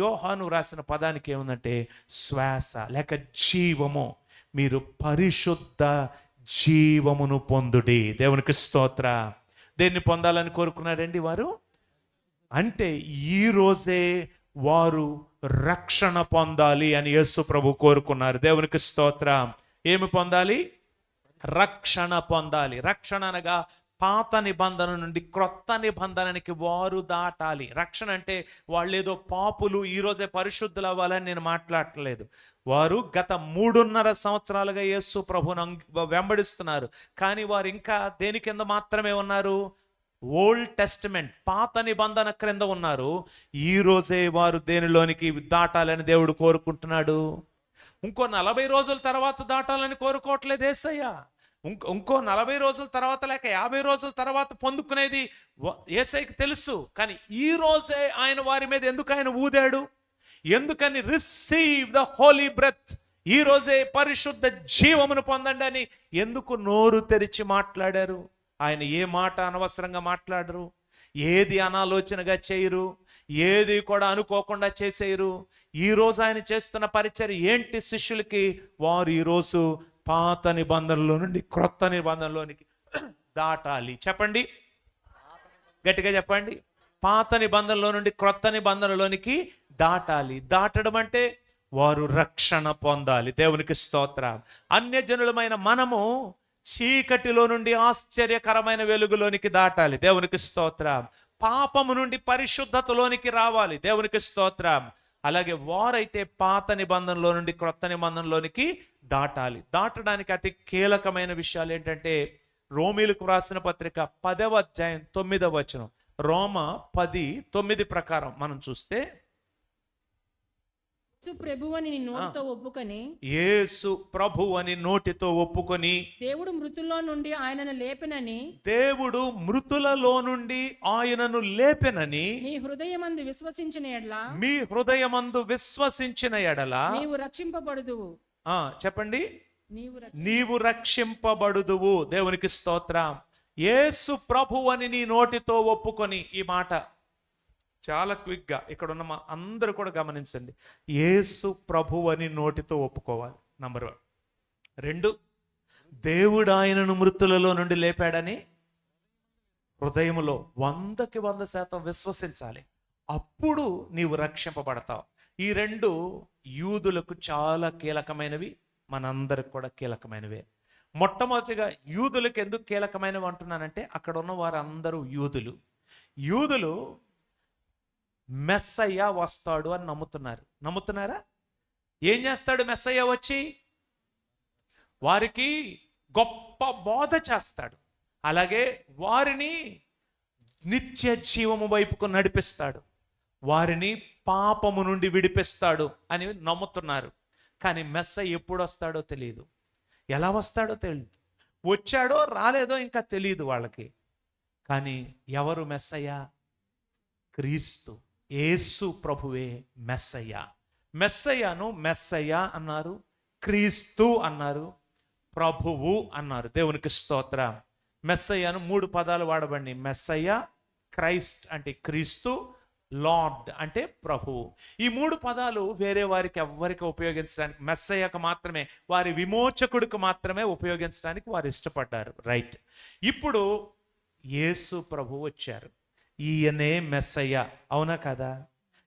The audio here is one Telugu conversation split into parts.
యోహాను రాసిన పదానికి ఏముందంటే శ్వాస లేక జీవము. మీరు పరిశుద్ధ జీవమును పొందుడి. దేవునికి స్తోత్ర. దేన్ని పొందాలని కోరుకున్నారండి వారు? అంటే ఈ రోజే వారు రక్షణ పొందాలి అని యేసు ప్రభు కోరుకున్నారు. దేవునికి స్తోత్రం. ఏమి పొందాలి? రక్షణ పొందాలి. రక్షణ అనగా పాత నిబంధన నుండి క్రొత్త నిబంధనకి వారు దాటాలి. రక్షణ అంటే వాళ్ళు ఏదో పాపులు ఈరోజే పరిశుద్ధులు అవ్వాలని నేను మాట్లాడట్లేదు. వారు గత 3.5 సంవత్సరాలుగా యేసు ప్రభువును వెంబడిస్తున్నారు. కానీ వారు ఇంకా దేని కింద మాత్రమే ఉన్నారు? ఓల్డ్ టెస్టిమెంట్, పాత నిబంధన క్రింద ఉన్నారు. ఈ రోజే వారు దేనిలోనికి దాటాలని దేవుడు కోరుకుంటున్నాడు. ఇంకో 40 రోజుల తర్వాత దాటాలని కోరుకోవట్లేదు యేసయ్య. ఇంకో 40 రోజుల తర్వాత లేక 50 రోజుల తర్వాత పొందుకునేది యేసయ్యకి తెలుసు. కానీ ఈ రోజే ఆయన వారి మీద ఎందుకు ఆయన ఊదాడు? ఎందుకని? రిసీవ్ ద హోలీ బ్రెత్, ఈ రోజే పరిశుద్ధ జీవమును పొందండి అని ఎందుకు నోరు తెరిచి మాట్లాడారు? ఆయన ఏ మాట అనవసరంగా మాట్లాడరు, ఏది అనాలోచనగా చేయరు, ఏది కూడా అనుకోకుండా చేసేయరు. ఈరోజు ఆయన చేస్తున్న పరిచర్య ఏంటి? శిష్యులకి వారు ఈరోజు పాత నిబంధనలో నుండి క్రొత్త నిబంధనలోనికి దాటాలి. చెప్పండి, గట్టిగా చెప్పండి. పాత నిబంధనలో నుండి క్రొత్త నిబంధనలోనికి దాటాలి. దాటడం అంటే వారు రక్షణ పొందాలి. దేవునికి స్తోత్రం. అన్యజనులమైన మనము చీకటిలో నుండి ఆశ్చర్యకరమైన వెలుగులోనికి దాటాలి. దేవునికి స్తోత్రం. పాపము నుండి పరిశుద్ధతలోనికి రావాలి. దేవునికి స్తోత్రం. అలాగే వారైతే పాత నిబంధనలో నుండి క్రొత్త నిబంధనలోనికి దాటాలి. దాటడానికి అతి కీలకమైన విషయాలు ఏంటంటే రోమీలకు వ్రాసిన పత్రిక 10వ అధ్యాయం 9వ వచనం. రోమ 10:9 ప్రకారం మనం చూస్తే, ప్రభువని నోటితో ఒప్పుకొని, యేసు ప్రభు అని నోటితో ఒప్పుకొని, దేవుడు మృతుల్లో నుండి ఆయనను లేపెనని, దేవుడు మృతులలో నుండి ఆయనను లేపెనని నీ హృదయమందు విశ్వసించిన ఎడల, మీ హృదయమందు విశ్వసించిన ఎడల నీవు రక్షింపబడుదువు. చెప్పండి, నీవు రక్షింపబడుదువు. దేవునికి స్తోత్రం. యేసు ప్రభు అని నీ నోటితో ఒప్పుకొని, ఈ మాట చాలా క్విక్గా ఇక్కడ ఉన్న అందరూ కూడా గమనించండి. యేసు ప్రభు అని నోటితో ఒప్పుకోవాలి. నంబర్ 1. 2, దేవుడు ఆయనను మృతులలో నుండి లేపాడని హృదయములో 100% విశ్వసించాలి. అప్పుడు నీవు రక్షింపబడతావు. ఈ 2 యూదులకు చాలా కీలకమైనవి, మనందరికి కూడా కీలకమైనవే. మొట్టమొదటిగా యూదులకు ఎందుకు కీలకమైనవి అంటున్నానంటే, అక్కడ ఉన్న వారందరూ యూదులు మెస్సయ్య వస్తాడు అని నమ్ముతున్నారా? ఏం చేస్తాడు మెస్సయ్య? వచ్చి వారికి గొప్ప బోధ చేస్తాడు. అలాగే వారిని నిత్య జీవము వైపుకు నడిపిస్తాడు. వారిని పాపము నుండి విడిపిస్తాడు అని నమ్ముతున్నారు. కానీ మెస్సయ్య ఎప్పుడు వస్తాడో తెలియదు, ఎలా వస్తాడో తెలియదు, వచ్చాడో రాలేదో ఇంకా తెలియదు వాళ్ళకి. కానీ ఎవరు మెస్సయ్య? క్రీస్తు, యేసు ప్రభువే మెస్సయ్య. మెస్సయ్యను మెస్సయ్య అన్నారు, క్రీస్తు అన్నారు, ప్రభువు అన్నారు. దేవునికి స్తోత్రం. మెస్సయ్యను 3 పదాలు వాడబడి, మెస్సయ్య, క్రైస్ట్ అంటే క్రీస్తు, లార్డ్ అంటే ప్రభువు. ఈ 3 పదాలు వేరే వారికి ఎవ్వరికి ఉపయోగించడానికి, మెస్సయ్యకు మాత్రమే, వారి విమోచకుడికి మాత్రమే ఉపయోగించడానికి వారు ఇష్టపడ్డారు. రైట్. ఇప్పుడు యేసు ప్రభు వచ్చారు. ఈయనే మెస్సయ్య, అవునా కదా?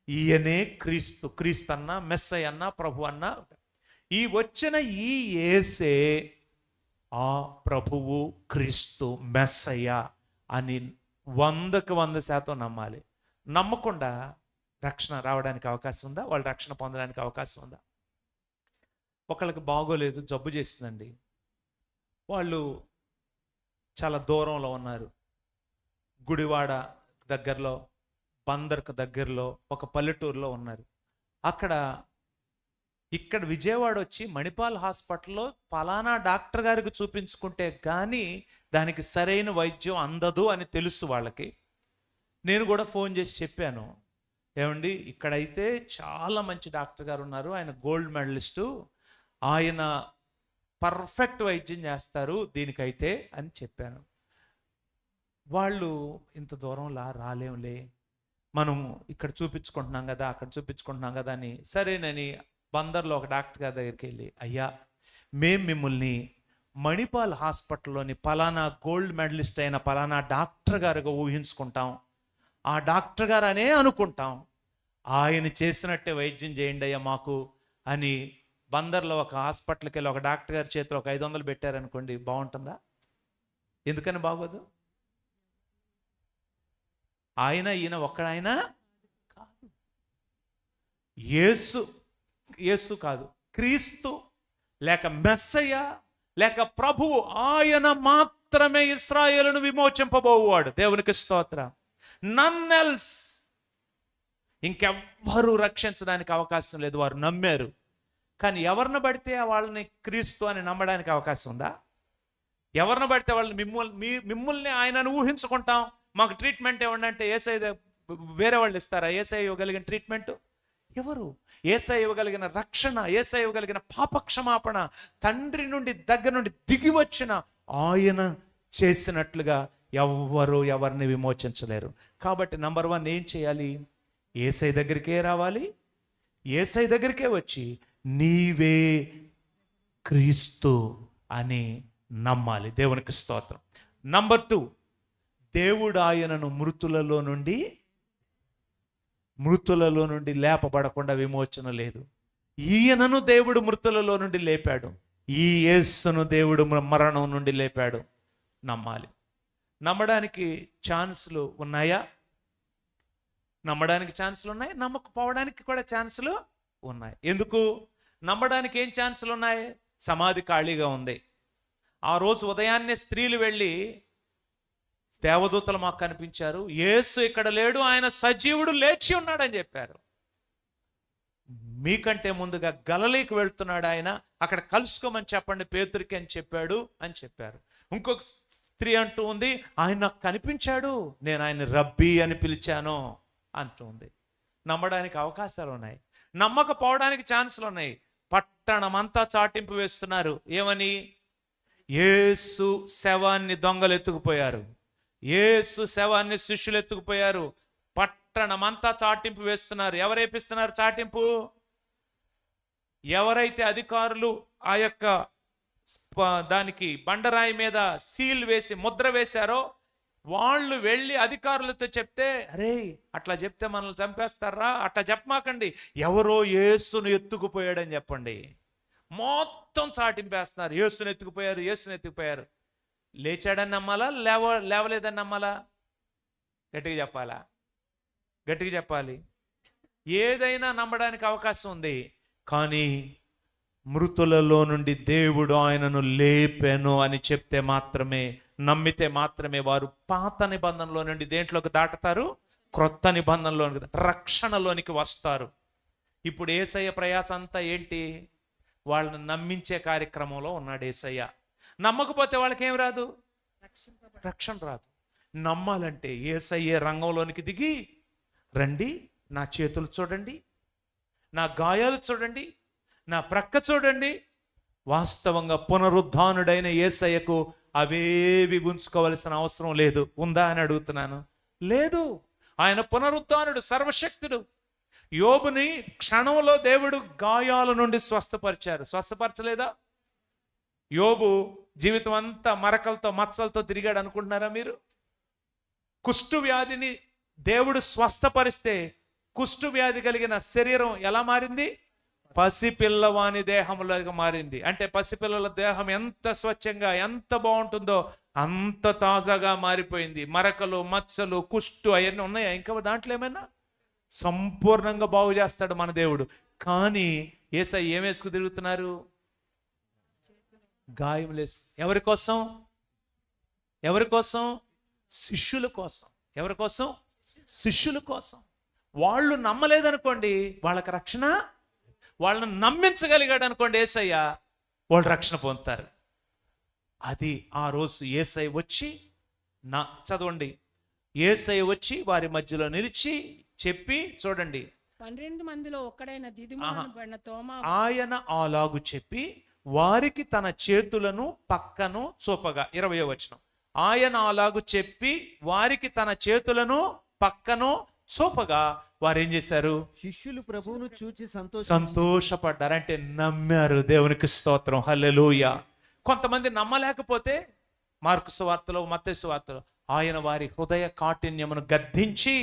ఈయనే క్రీస్తు. క్రీస్తు అన్న, మెస్సయ్య అన్న, ప్రభు అన్న. ఈ వచ్చిన ఈ యేసే ఆ ప్రభువు, క్రీస్తు, మెస్సయ్య అని 100% నమ్మాలి. నమ్మకుండా రక్షణ రావడానికి అవకాశం ఉందా? వాళ్ళు రక్షణ పొందడానికి అవకాశం ఉందా? ఒకళ్ళకి బాగోలేదు, జబ్బు చేసిందండి, వాళ్ళు చాలా దూరంలో ఉన్నారు. గుడివాడ దగ్గరలో, బందర్కు దగ్గరలో ఒక పల్లెటూరులో ఉన్నారు. ఇక్కడ విజయవాడ వచ్చి మణిపాల్ హాస్పిటల్లో పలానా డాక్టర్ గారికి చూపించుకుంటే కానీ దానికి సరైన వైద్యం అందదు అని తెలుసు వాళ్ళకి. నేను కూడా ఫోన్ చేసి చెప్పాను, ఏమండి ఇక్కడైతే చాలా మంచి డాక్టర్ గారు ఉన్నారు, ఆయన గోల్డ్ మెడలిస్టు, ఆయన పర్ఫెక్ట్ వైద్యం చేస్తారు దీనికైతే అని చెప్పాను. వాళ్ళు ఇంత దూరంలా రాలేంలే, మనం ఇక్కడ చూపించుకుంటున్నాం కదా, అక్కడ చూపించుకుంటున్నాం కదా అని సరేనని బందర్లో ఒక డాక్టర్ గారి దగ్గరికి వెళ్ళి, అయ్యా మేము మిమ్మల్ని మణిపాల్ హాస్పిటల్లోని పలానా గోల్డ్ మెడలిస్ట్ అయిన పలానా డాక్టర్ గారుగా ఊహించుకుంటాం, ఆ డాక్టర్ గారు అనే అనుకుంటాం, ఆయన చేసినట్టే వైద్యం చేయండి అయ్యా మాకు అని బందర్లో ఒక హాస్పిటల్కి వెళ్ళి ఒక డాక్టర్ గారి చేతిలో ఒక 500 పెట్టారనుకోండి, బాగుంటుందా? ఎందుకని బాగోదు? ఈయన ఒక్కడైనా కాదు. యేసు కాదు, క్రీస్తు లేక మెస్సయ్య లేక ప్రభువు, ఆయన మాత్రమే ఇశ్రాయేలును విమోచింపబోవాడు. దేవునికి స్తోత్రం. నన్ ఎల్స్, ఇంకెవ్వరూ రక్షించడానికి అవకాశం లేదు. వారు నమ్మారు, కానీ ఎవరిని పడితే వాళ్ళని క్రీస్తు అని నమ్మడానికి అవకాశం ఉందా? ఎవరిని పడితే వాళ్ళని మిమ్మల్ని ఆయనను ఊహించుకుంటాం, మాకు ట్రీట్మెంట్ ఇవ్వండి అంటే యేసయ్య వేరే వాళ్ళు ఇస్తారా? యేసయ్య ఇవ్వగలిగిన ట్రీట్మెంట్ ఎవరు? యేసయ్య ఇవ్వగలిగిన రక్షణ, యేసయ్య ఇవ్వగలిగిన పాపక్షమాపణ, తండ్రి నుండి దగ్గర నుండి దిగి వచ్చిన ఆయన చేసినట్లుగా ఎవ్వరు ఎవరిని విమోచించలేరు. కాబట్టి నంబర్ 1 ఏం చేయాలి? యేసయ్య దగ్గరికే రావాలి, యేసయ్య దగ్గరికే వచ్చి నీవే క్రీస్తు అని నమ్మాలి. దేవునికి స్తోత్రం. నంబర్ 2, దేవుడు ఆయనను మృతులలో నుండి లేపబడకుండా విమోచన లేదు. ఈయనను దేవుడు మృతులలో నుండి లేపాడు, ఈ యేసును దేవుడు మరణం నుండి లేపాడు. నమ్మాలి. నమ్మడానికి ఛాన్సులు ఉన్నాయా? నమ్మడానికి ఛాన్సులు ఉన్నాయి, నమ్మకపోవడానికి కూడా ఛాన్సులు ఉన్నాయి. ఎందుకు? నమ్మడానికి ఏం ఛాన్సులు ఉన్నాయి? సమాధి ఖాళీగా ఉంది. ఆ రోజు ఉదయాన్నే స్త్రీలు వెళ్ళి, దేవదూతలు మాకు కనిపించారు, యేసు ఇక్కడ లేడు, ఆయన సజీవుడు లేచి ఉన్నాడని చెప్పారు. మీకంటే ముందుగా గలిలయకి వెళ్తున్నాడు ఆయన, అక్కడ కలుసుకోమని చెప్పండి పేతురికి అని చెప్పారు. ఇంకొక స్త్రీ అంటూ ఉంది, ఆయన నాకు కనిపించాడు, నేను ఆయన రబ్బీ అని పిలిచాను అంటూ ఉంది. నమ్మడానికి అవకాశాలు ఉన్నాయి, నమ్మకపోవడానికి ఛాన్సులు ఉన్నాయి. పట్టణమంతా చాటింపు వేస్తున్నారు. ఏమని? యేసు శవాన్ని దొంగలు ఎత్తుకుపోయారు, యేసు శవాన్ని శిష్యులు ఎత్తుకుపోయారు. పట్టణమంతా చాటింపు వేస్తున్నారు. ఎవరేపిస్తున్నారు చాటింపు? ఎవరైతే అధికారులు ఆ యొక్క దానికి బండరాయి మీద సీల్ వేసి ముద్ర వేశారో వాళ్ళు వెళ్ళి అధికారులతో చెప్తే, అరే అట్లా చెప్తే మనల్ని చంపేస్తారా, అట్లా చెప్పమాకండి, ఎవరో యేసును ఎత్తుకుపోయాడని చెప్పండి. మొత్తం చాటింపేస్తున్నారు. యేసును ఎత్తుకుపోయారు. లేచాడని నమ్మాలా, లేవలేదని నమ్మాలా? గట్టిగా చెప్పాలి. ఏదైనా నమ్మడానికి అవకాశం ఉంది, కానీ మృతులలో నుండి దేవుడు ఆయనను లేపెను అని చెప్తే మాత్రమే, నమ్మితే మాత్రమే వారు పాత నిబంధనలో నుండి దేంట్లోకి దాటుతారు? క్రొత్త నిబంధనలోనికి, రక్షణలోనికి వస్తారు. ఇప్పుడు యేసయ్య ప్రయాస అంతా ఏంటి? వాళ్ళని నమ్మించే కార్యక్రమంలో ఉన్నాడు యేసయ్య. నమ్మకపోతే వాళ్ళకి ఏం రాదు? రక్షణ రాదు. నమ్మాలంటే యేసయ్య రంగంలోనికి దిగి, రండి నా చేతులు చూడండి, నా గాయాలు చూడండి, నా ప్రక్క చూడండి. వాస్తవంగా పునరుద్ధానుడైన యేసయ్యకు అవేవి ఉంచుకోవలసిన అవసరం లేదు. ఉందా అని అడుగుతున్నాను. లేదు. ఆయన పునరుద్ధానుడు, సర్వశక్తుడు. యోబుని క్షణంలో దేవుడు గాయాల నుండి స్వస్థపరచలేదా? యోబు జీవితం అంతా మరకలతో మచ్చలతో తిరిగాడు అనుకుంటున్నారా మీరు? కుష్టు వ్యాధిని దేవుడు స్వస్థపరిస్తే కుష్టు వ్యాధి కలిగిన శరీరం ఎలా మారింది? పసిపిల్లవాని దేహంలాగా మారింది. అంటే పసిపిల్లల దేహం ఎంత స్వచ్ఛంగా ఎంత బాగుంటుందో అంత తాజాగా మారిపోయింది. మరకలు మచ్చలు కుష్టు అవన్నీ ఉన్నాయా? ఇంకా దాంట్లో ఏమైనా? సంపూర్ణంగా బాగు చేస్తాడు మన దేవుడు. కానీ యేసయ్య ఏం వేసుకు తిరుగుతున్నారు? గాయములేసు. ఎవరి కోసం? శిష్యుల కోసం. ఎవరి కోసం? శిష్యుల కోసం. వాళ్ళు నమ్మలేదనుకోండి, వాళ్ళకి రక్షణ. వాళ్ళని నమ్మించగలిగాడు అనుకోండి యేసయ్య, వాళ్ళు రక్షణ పొందుతారు. అది ఆ రోజు యేసయ్య వచ్చి చదవండి, యేసయ్య వచ్చి వారి మధ్యలో నిలిచి చెప్పి, చూడండి, 12 మందిలో ఒక్కడైన దిదుమనబడిన తోమా ఆయన అలాగు చెప్పి వారికి తన చేతులను పక్కను చూపగా. 20వ వచనం. ఆయన అలాగు చెప్పి వారికి తన చేతులను పక్కను చూపగా వారు ఏం చేశారు? శిష్యులు ప్రభువును చూచి సంతోషపడ్డారు. అంటే నమ్మారు. దేవునికి స్తోత్రం, హల్లెలూయా. కొంతమంది నమ్మలేకపోతే మార్కు సువార్తలో, మత్తయి సువార్తలో ఆయన వారి హృదయ కాఠిన్యమును గద్దించి,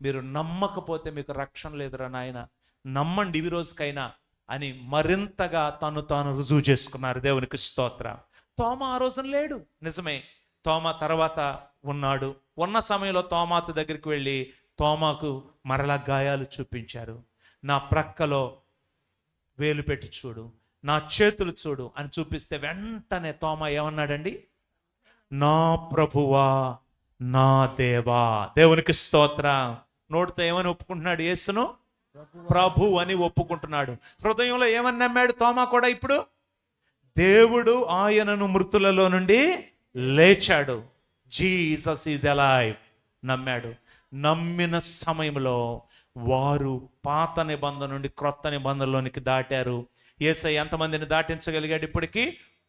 మీరు నమ్మకపోతే మీకు రక్షణ లేదురా నాయన, నమ్మండి ఈ రోజుకైనా అని మరింతగా తాను రుజువు చేసుకున్నారు. దేవునికి స్తోత్రం. తోమా ఆ రోజున లేడు, నిజమే. తోమా తర్వాత ఉన్నాడు. ఉన్న సమయంలో తోమాతు దగ్గరికి వెళ్ళి తోమాకు మరలా గాయాలు చూపించారు. నా ప్రక్కలో వేలు పెట్టి చూడు, నా చేతులు చూడు అని చూపిస్తే వెంటనే తోమా ఏమన్నాడండి? నా ప్రభువా, నా దేవా. దేవునికి స్తోత్రం. నోటితో ఏమని ఒప్పుకుంటున్నాడు? యేసును ప్రభు అని ఒప్పుకుంటున్నాడు. హృదయంలో ఏమని నమ్మాడు తోమా కూడా? ఇప్పుడు దేవుడు ఆయనను మృతులలో నుండి లేచాడు. జీసస్ ఈజ్ అలైవ్ నమ్మాడు. నమ్మిన సమయంలో వారు పాత నిబంధన నుండి క్రొత్త నిబంధనలోనికి దాటారు. యేసయ్య ఎంతమందిని దాటించగలిగాడు? ఇప్పటికీ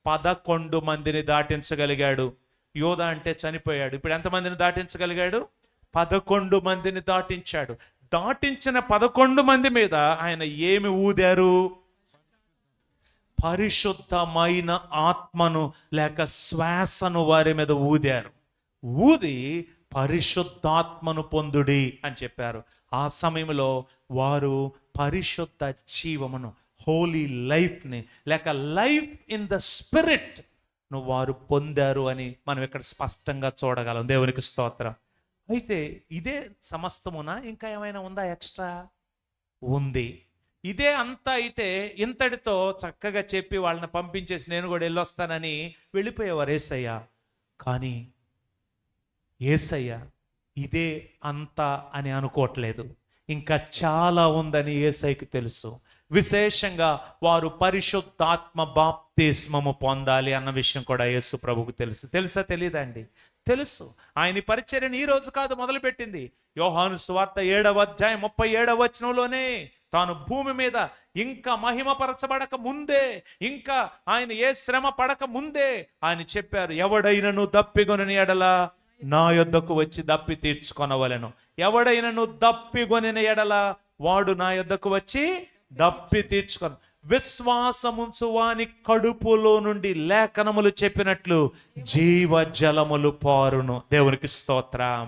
11 మందిని దాటించగలిగాడు. యోధ అంటే చనిపోయాడు. ఇప్పుడు ఎంతమందిని దాటించగలిగాడు? 11 మందిని దాటించాడు. దాటించిన 11 మంది మీద ఆయన ఏమి ఊదారు? పరిశుద్ధమైన ఆత్మను లేక శ్వాసను వారి మీద ఊదారు. ఊది పరిశుద్ధాత్మను పొందుడి అని చెప్పారు. ఆ సమయంలో వారు పరిశుద్ధ జీవమును, హోలీ లైఫ్ని లేక లైఫ్ ఇన్ ద స్పిరిట్ వారు పొందారు అని మనం ఇక్కడ స్పష్టంగా చూడగలం. దేవునికి స్తోత్రం. అయితే ఇదే సమస్తమునా? ఇంకా ఏమైనా ఉందా? ఎక్స్ట్రా ఉంది. ఇదే అంతా అయితే ఇంతటితో చక్కగా చెప్పి వాళ్ళని పంపించేసి నేను కూడా వెళ్ళొస్తానని వెళ్ళిపోయేవారు యేసయ్య. కానీ యేసయ్య ఇదే అంతా అని అనుకోవట్లేదు. ఇంకా చాలా ఉందని యేసయ్యకి తెలుసు. విశేషంగా వారు పరిశుద్ధాత్మ బాప్తిస్మము పొందాలి అన్న విషయం కూడా యేసు ప్రభువుకు తెలుసు. తెలుసా? తెలియదండి? తెలుసు. ఆయన పరిచర్యను ఈ రోజు కాదు మొదలుపెట్టింది. యోహాను సువార్త 7వ అధ్యాయం 37వ వచనంలోనే తాను భూమి మీద ఇంకా మహిమపరచబడక ముందే, ఇంకా ఆయన ఏ శ్రమ పడక ముందే ఆయన చెప్పారు, ఎవడైనను దప్పిగొనని ఎడల నా యొద్దకు వచ్చి దప్పి తీర్చుకొనవలెను. ఎవడైనను దప్పిగొనిన ఎడల వాడు నా యొద్దకు వచ్చి దప్పి తీర్చుకొను. విశ్వాసముంచు వాని కడుపులో నుండి లేఖనములు చెప్పినట్లు జీవ జలములు పారును. దేవునికి స్తోత్రం.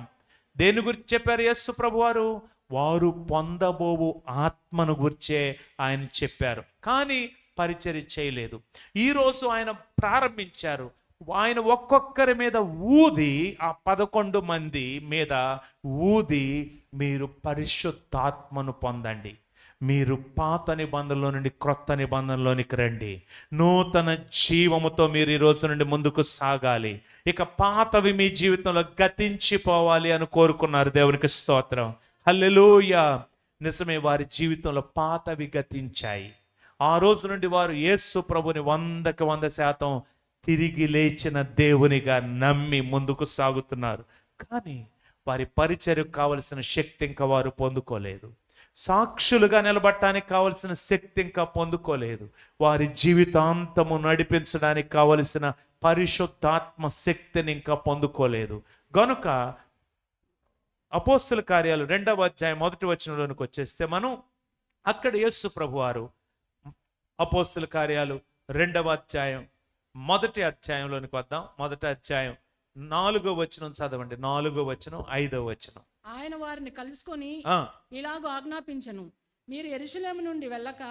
దేని గురించి చెప్పారు యేసు ప్రభువారు? వారు పొందబోవు ఆత్మను గురించే ఆయన చెప్పారు. కానీ పరిచర్య చేయలేదు. ఈరోజు ఆయన ప్రారంభించారు. ఆయన ఒక్కొక్కరి మీద ఊది, ఆ 11 మంది మీద ఊది, మీరు పరిశుద్ధాత్మను పొందండి, మీరు పాత నిబంధనలో నుండి క్రొత్త నిబంధనలోనికి రండి, నూతన జీవముతో మీరు ఈ రోజు నుండి ముందుకు సాగాలి, ఇక పాతవి మీ జీవితంలో గతించిపోవాలి అని కోరుకున్నారు. దేవునికి స్తోత్రం, హల్లెలూయా. నిజమే, వారి జీవితంలో పాతవి గతించాయి. ఆ రోజు నుండి వారు యేసు ప్రభుని 100కి 100% తిరిగి లేచిన దేవునిగా నమ్మి ముందుకు సాగుతున్నారు. కానీ వారి పరిచర్యకు కావలసిన శక్తి ఇంకా వారు పొందుకోలేదు. సాక్షులుగా నిలబడటానికి కావలసిన శక్తి ఇంకా పొందుకోలేదు. వారి జీవితాంతము నడిపించడానికి కావలసిన పరిశుద్ధాత్మ శక్తిని ఇంకా పొందుకోలేదు. గనుక అపోస్తుల కార్యాలు 2వ అధ్యాయం 1వ వచనంలోనికి వచ్చేస్తే మనం అక్కడ యేసు ప్రభువారు అపోస్తుల కార్యాలు 2వ అధ్యాయం 1వ అధ్యాయంలోనికి వద్దాం. 1వ అధ్యాయం 4వ వచనం చదవండి. 4వ వచనం 5వ వచనం. ఆయన వారిని కలుసుకొని ఇలాగ ఆజ్ఞాపించను, మీరు యెరూషలేము నుండి వెళ్ళక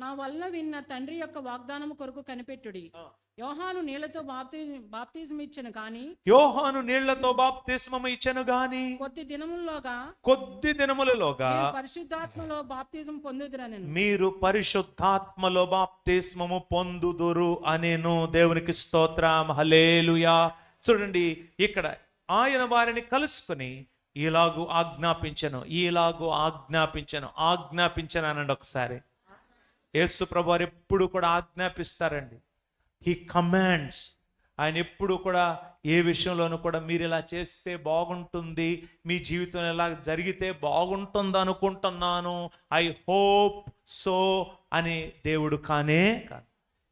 నా వలన విన్న తండ్రి యొక్క వాగ్దానము కొరకు కనిపెట్టుడి. యోహాను నీళ్లతో బాప్తిజం ఇచ్చను గాని కొద్ది దినములలోగా పరిశుద్ధాత్మలో బాప్తిజం పొందుదురనెను. మీరు పరిశుద్ధాత్మలో బాప్తిస్మము పొందుదురు అనేను. దేవునికి స్తోత్రం, హల్లెలూయా. చూడండి, ఇక్కడ ఆయన వారిని కలుసుకుని ఇలాగూ ఆజ్ఞాపించను అనండి ఒకసారి. యేసు ప్రభు వారు ఎప్పుడు కూడా ఆజ్ఞాపిస్తారండి. He commands. ఆయన ఎప్పుడు కూడా ఏ విషయంలోనూ కూడా మీరు ఇలా చేస్తే బాగుంటుంది, మీ జీవితం ఇలా జరిగితే బాగుంటుంది అనుకుంటున్నాను, ఐ హోప్ సో అని దేవుడు కానే కాదు.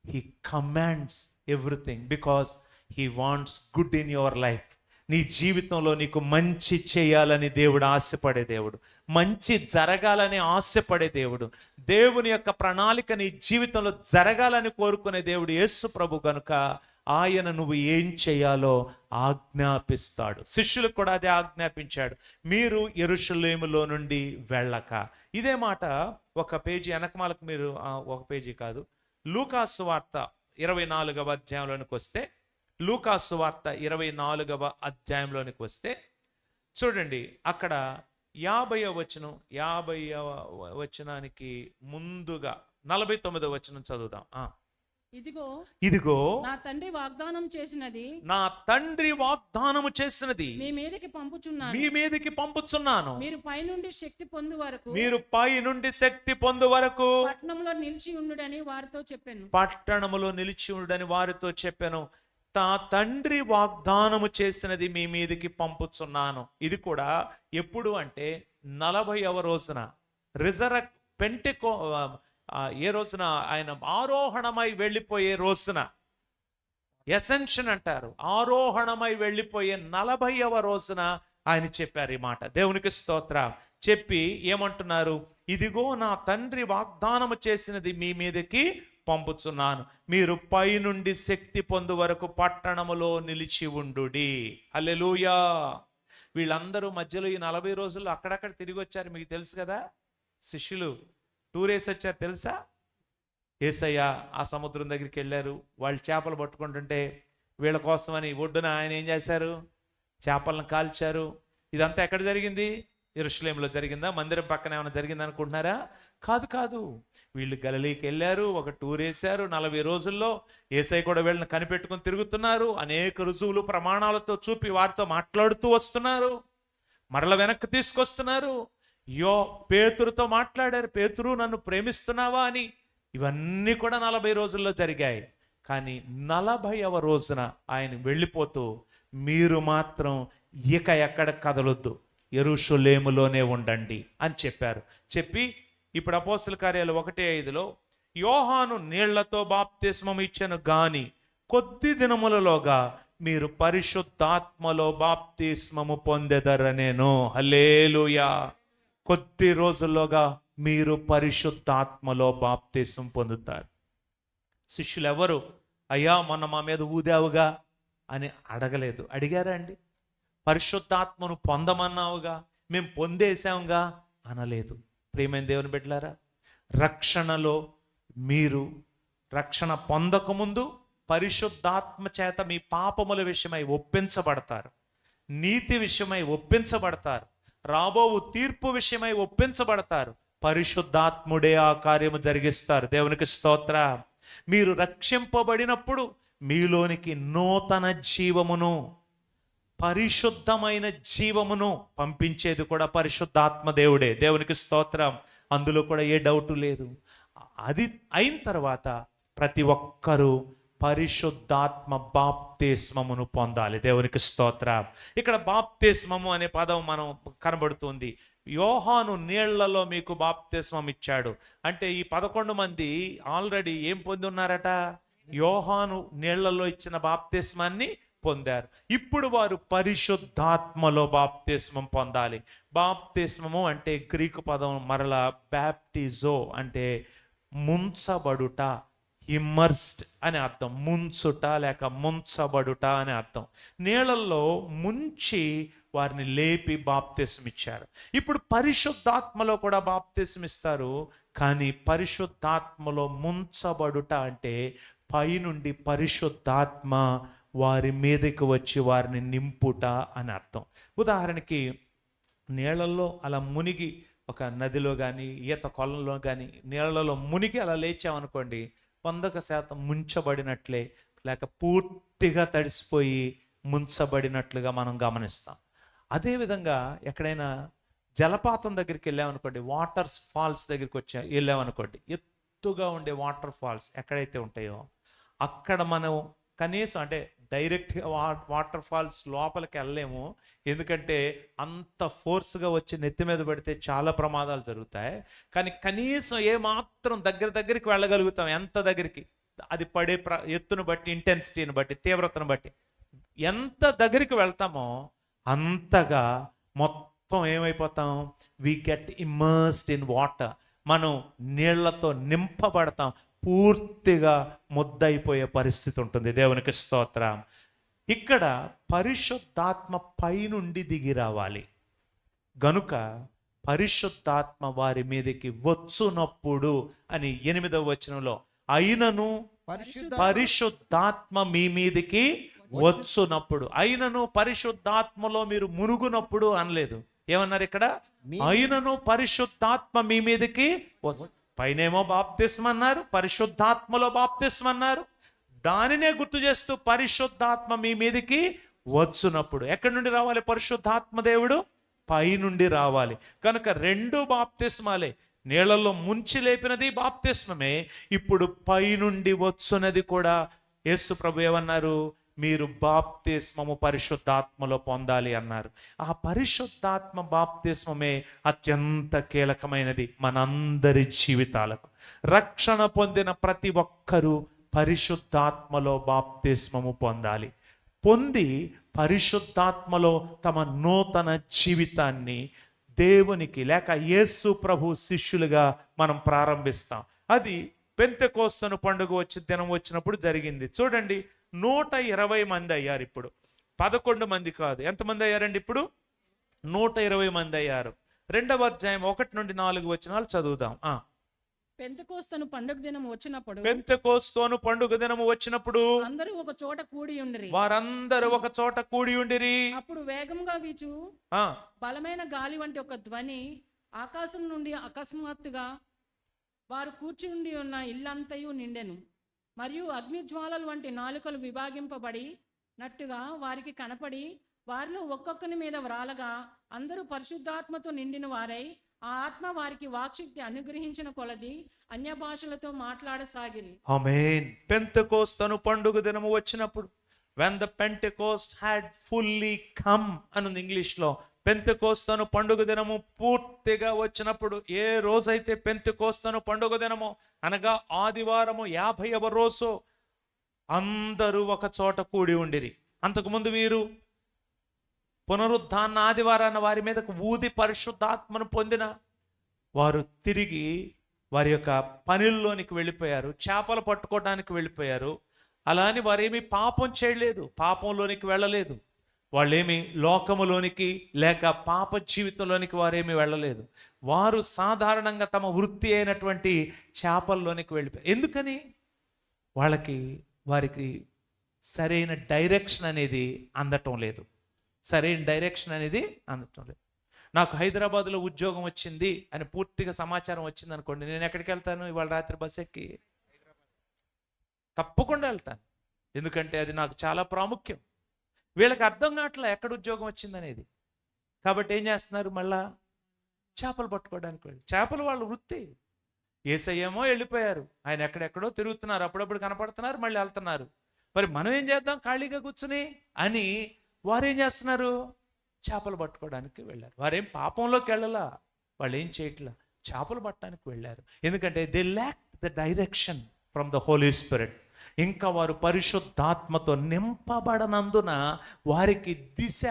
He commands everything because he wants good in your life. నీ జీవితంలో నీకు మంచి చేయాలని దేవుడు ఆశపడే దేవుడు, మంచి జరగాలని ఆశపడే దేవుడు, దేవుని యొక్క ప్రణాళిక నీ జీవితంలో జరగాలని కోరుకునే దేవుడు యేసు ప్రభు కనుక ఆయన నువ్వు ఏం చేయాలో ఆజ్ఞాపిస్తాడు. శిష్యులకు కూడా అదే ఆజ్ఞాపించాడు, మీరు యెరూషలేములో నుండి వెళ్ళక. ఇదే మాట ఒక పేజీ వెనకమాలకు, మీరు ఒక పేజీ కాదు, లూకాసు వార్త 24వ అధ్యాయంలోనికి వస్తే, లూకాసు వార్త 24వ అధ్యాయంలోనికి వస్తే చూడండి, అక్కడ 50వ వచనం, 50వ వచనానికి ముందుగా 49వ వచనం చదువుదాం. ఇదిగో నా తండ్రి వాగ్దానం చేసినది, నా తండ్రి వాగ్దానము చేసినది మీ మీదకి పంపుచున్నాను, మీ మీదకి పంపుచున్నాను. మీరు పైనుండి శక్తి పొందు వరకు, మీరు పై నుండి శక్తి పొందు వరకు పట్టణంలో నిలిచి ఉండుడని వారితో చెప్పాను. పట్టణములో నిలిచి ఉండుడని వారితో చెప్పాను. నా తండ్రి వాగ్దానము చేసినది మీ మీదకి పంపుచున్నాను. ఇది కూడా ఎప్పుడు అంటే 40వ రోజున రిజరక్ట్ పెంటెకో, ఏ రోజున ఆయన ఆరోహణమై వెళ్ళిపోయే రోజున, ఎసెన్షన్ అంటారు, ఆరోహణమై వెళ్ళిపోయే 40వ రోజున ఆయన చెప్పారు ఈ మాట. దేవునికి స్తోత్రం. చెప్పి ఏమంటున్నారు, ఇదిగో నా తండ్రి వాగ్దానము చేసినది మీ మీదకి పంపుచున్నాను, మీరు పైనుండి శక్తి పొందు వరకు పట్టణములో నిలిచి ఉండుడి. హల్లెలూయా. వీళ్ళందరూ మధ్యలో ఈ 40 రోజుల్లో అక్కడక్కడ తిరిగి వచ్చారు, మీకు తెలుసు కదా. శిష్యులు టూర్ వేసి వచ్చారు తెలుసా. యేసయ్య ఆ సముద్రం దగ్గరికి వెళ్ళారు, వాళ్ళు చేపలు పట్టుకుంటుంటే వీళ్ళ కోసమని ఒడ్డున ఆయన ఏం చేశారు, చేపలను కాల్చారు. ఇదంతా ఎక్కడ జరిగింది? యెరూషలేములో జరిగిందా? మందిరం పక్కన ఏమైనా జరిగింది అనుకుంటున్నారా? కాదు. వీళ్ళు గలిలీకి వెళ్ళారు, ఒక టూర్ వేశారు 40 రోజుల్లో. యేసయ్య కూడా వీళ్ళని కనిపెట్టుకుని తిరుగుతున్నారు, అనేక రుజువులు ప్రమాణాలతో చూపి వారితో మాట్లాడుతూ వస్తున్నారు, మరల వెనక్కి తీసుకొస్తున్నారు. పేతురుతో మాట్లాడారు, పేతురు నన్ను ప్రేమిస్తున్నావా అని. ఇవన్నీ కూడా 40 రోజుల్లో జరిగాయి. కానీ 40వ రోజున ఆయన వెళ్ళిపోతూ, మీరు మాత్రం ఇక ఎక్కడ కదలొద్దు, యెరూషలేములోనే ఉండండి అని చెప్పారు. చెప్పి ఇప్పుడు అపోస్తల కార్యాలు 1:5లో యోహాను నీళ్లతో బాప్తిస్మం ఇచ్చెను గాని కొద్ది దినములలోగా మీరు పరిశుద్ధాత్మలో బాప్తిస్మము పొందెదరనేను. హల్లెలూయా. కొద్ది రోజుల్లోగా మీరు పరిశుద్ధాత్మలో బాప్తిస్మం పొందుతారు. శిష్యులు ఎవరు, అయ్యా మొన్న మా మీద ఊదావుగా అని అడగలేదు. అడిగారా అండి? పరిశుద్ధాత్మను పొందమన్నావుగా, మేము పొందేశాంగా అనలేదు. ప్రియమైన దేవుని బిడ్డలారా, రక్షణలో మీరు రక్షణ పొందకముందు పరిశుద్ధాత్మ చేత మీ పాపముల విషయమై ఒప్పించబడతారు, నీతి విషయమై ఒప్పించబడతారు, రాబో తీర్పు విషయమై ఒప్పించబడతారు. పరిశుద్ధాత్ముడే ఆ కార్యము జరిగిస్తారు. దేవునికి స్తోత్రం. మీరు రక్షింపబడినప్పుడు మీలోనికి నూతన జీవమును, పరిశుద్ధమైన జీవమును పంపించేది కూడా పరిశుద్ధాత్మ దేవుడే. దేవునికి స్తోత్రం. అందులో కూడా ఏ డౌటు లేదు. అది అయిన తర్వాత ప్రతి ఒక్కరూ పరిశుద్ధాత్మ బాప్తిస్మమును పొందాలి. దేవునికి స్తోత్రం. ఇక్కడ బాప్తిస్మము అనే పదం మనం కనబడుతుంది. యోహాను నీళ్లలో మీకు బాప్తిస్మం ఇచ్చాడు అంటే ఈ 11 మంది ఆల్రెడీ ఏం పొంది ఉన్నారట? యోహాను నీళ్లలో ఇచ్చిన బాప్తిస్మాన్ని పొందారు. ఇప్పుడు వారు పరిశుద్ధాత్మలో బాప్తిస్మం పొందాలి. బాప్తిస్మము అంటే గ్రీకు పదం మరలా బ్యాప్టిజో అంటే ముంచబడుట, ఇమ్మర్స్డ్ అని అర్థం. ముంచుట లేక ముంచబడుట అని అర్థం. నీళ్ళల్లో ముంచి వారిని లేపి బాప్తిస్మం ఇచ్చారు. ఇప్పుడు పరిశుద్ధాత్మలో కూడా బాప్తిస్మం ఇస్తారు. కానీ పరిశుద్ధాత్మలో ముంచబడుట అంటే పైనుండి పరిశుద్ధాత్మ వారి మీదకి వచ్చి వారిని నింపుట అని అర్థం. ఉదాహరణకి నీళ్ళల్లో అలా మునిగి ఒక నదిలో కానీ ఈత కొలంలో కానీ నీళ్ళలో మునిగి అలా లేచామనుకోండి, 100% ముంచబడినట్లే లేక పూర్తిగా తడిసిపోయి ముంచబడినట్లుగా మనం గమనిస్తాం. అదేవిధంగా ఎక్కడైనా జలపాతం దగ్గరికి వెళ్ళామనుకోండి, వాటర్ ఫాల్స్ దగ్గరికి వెళ్ళామనుకోండి, ఎత్తుగా ఉండే వాటర్ ఫాల్స్ ఎక్కడైతే ఉంటాయో అక్కడ మనం కనీసం అంటే డైరెక్ట్గా వాటర్ ఫాల్స్ లోపలికి వెళ్ళలేము. ఎందుకంటే అంత ఫోర్స్గా వచ్చి నెత్తి మీద పడితే చాలా ప్రమాదాలు జరుగుతాయి. కానీ కనీసం ఏమాత్రం దగ్గరికి వెళ్ళగలుగుతాం. ఎంత దగ్గరికి? అది పడే ఎత్తును బట్టి, ఇంటెన్సిటీని బట్టి, తీవ్రతను బట్టి ఎంత దగ్గరికి వెళ్తామో అంతగా మొత్తం ఏమైపోతాం, we get immersed in water. మనం నీళ్లతో నింపబడతాం, పూర్తిగా ముద్దయిపోయే పరిస్థితి ఉంటుంది. దేవునికి స్తోత్రం. ఇక్కడ పరిశుద్ధాత్మ పైనుండి దిగి రావాలి గనుక పరిశుద్ధాత్మ వారి మీదకి వచ్చునప్పుడు అని 8వ వచనంలో, అయినను పరిశుద్ధాత్మ మీ మీదికి వచ్చునప్పుడు, అయినను పరిశుద్ధాత్మలో మీరు మునుగునప్పుడు అనలేదు. ఏమన్నారు ఇక్కడ? అయినను పరిశుద్ధాత్మ మీ మీదకి పైనేమో బాప్తిస్మ అన్నారు, పరిశుద్ధాత్మలో బాప్తిస్మ అన్నారు. దానినే గుర్తు చేస్తూ పరిశుద్ధాత్మ మీ మీదకి వచ్చునప్పుడు. ఎక్కడి నుండి రావాలి పరిశుద్ధాత్మ? దేవుడు పైనుండి రావాలి. కనుక 2 బాప్తిస్మాలే. నీళ్లలో ముంచి లేపినది బాప్తిస్మమే, ఇప్పుడు పైనుండి వచ్చునది కూడా. యేసు ప్రభు ఏమన్నారు? మీరు బాప్తిస్మము పరిశుద్ధాత్మలో పొందాలి అన్నారు. ఆ పరిశుద్ధాత్మ బాప్తిస్మమే అత్యంత కీలకమైనది మనందరి జీవితాలకు. రక్షణ పొందిన ప్రతి ఒక్కరూ పరిశుద్ధాత్మలో బాప్తిస్మము పొందాలి. పొంది పరిశుద్ధాత్మలో తమ నూతన జీవితాన్ని దేవునికి లేక యేసు ప్రభు శిష్యులుగా మనం ప్రారంభిస్తాం. అది పెంతెకోస్తు పండుగ దినం వచ్చినప్పుడు జరిగింది. చూడండి, 120 మంది అయ్యారు. ఇప్పుడు 11 మంది కాదు. ఎంతమంది అయ్యారండి? ఇప్పుడు 120 మంది అయ్యారు. 2వ అధ్యాయం 1 నుండి 4 వచనాలు చదువుదాం. పెంతెకోస్తు పండుగ దినం వచ్చినప్పుడు, పెంతెకోస్తు పండుగ దినము వచ్చినప్పుడు అందరూ ఒక చోట కూడి ఉండిరి. వారందరూ ఒక చోట కూడి ఉండిరి. అప్పుడు వేగంగా వీచు బలమైన గాలి వంటి ఒక ధ్వని ఆకాశం నుండి అకస్మాత్తుగా వారు కూర్చుండి ఉన్న ఇల్లంతయు నిండెను. మరియు అగ్నిజ్వాలల వంటి నాలుకలు విభాగింపబడి నట్టుగా వారికి కనపడి వారిలో ఒక్కొక్కని మీద వ్రాలగా అందరూ పరిశుద్ధాత్మతో నిండిన వారై ఆ ఆత్మ వారికి వాక్శక్తి అనుగ్రహించిన కొలది అన్య భాషలతో మాట్లాడసాగిరి. ఆమేన్. పెంతెకోస్తు పండుగ దినము వచ్చినప్పుడు, when the Pentecost had fully come అనుంది ఇంగ్లీష్లో. పెంతెకోస్తు పండుగ దినము పూర్తిగా వచ్చినప్పుడు, ఏ రోజైతే పెంతెకోస్తు పండుగ దినము అనగా ఆదివారము 50వ రోజు, అందరూ ఒక చోట కూడి ఉండిరి. అంతకుముందు వీరు పునరుద్ధాన ఆదివారాన్ని వారి మీదకు ఊది పరిశుద్ధాత్మను పొందిన వారు తిరిగి వారి యొక్క పనుల్లోనికి వెళ్ళిపోయారు, చేపలు పట్టుకోవడానికి వెళ్ళిపోయారు. అలా అని వారేమీ పాపం చేయలేదు, పాపంలోనికి వెళ్ళలేదు. వాళ్ళేమి లోకములోనికి లేక పాప జీవితంలోనికి వారేమీ వెళ్ళలేదు. వారు సాధారణంగా తమ వృత్తి అయినటువంటి చేపల్లోనికి వెళ్ళిపోయారు. ఎందుకని? వారికి సరైన డైరెక్షన్ అనేది అందటం లేదు. నాకు హైదరాబాద్లో ఉద్యోగం వచ్చింది అని పూర్తిగా సమాచారం వచ్చింది అనుకోండి, నేను ఎక్కడికి వెళ్తాను? ఇవాళ రాత్రి బస్ ఎక్కి తప్పకుండా వెళ్తాను. ఎందుకంటే అది నాకు చాలా ప్రాముఖ్యం. వీళ్ళకి అర్థం కావట్లే ఎక్కడ ఉద్యోగం వచ్చిందనేది. కాబట్టి ఏం చేస్తున్నారు? మళ్ళా చేపలు పట్టుకోవడానికి వెళ్ళి, చేపలు వాళ్ళ వృత్తి. యేసయ్యేమో వెళ్ళిపోయారు, ఆయన ఎక్కడెక్కడో తిరుగుతున్నారు, అప్పుడప్పుడు కనపడుతున్నారు, మళ్ళీ వెళ్తున్నారు. మరి మనం ఏం చేద్దాం ఖాళీగా కూర్చుని అని వారేం చేస్తున్నారు? చేపలు పట్టుకోవడానికి వెళ్ళారు. వారేం పాపంలోకి వెళ్ళలా, వాళ్ళు ఏం చేయట్లా, చేపలు పట్టడానికి వెళ్ళారు. ఎందుకంటే they lack the direction from the Holy Spirit. ఇంకా వారు పరిశుద్ధాత్మతో నింపబడనందున వారికి దిశ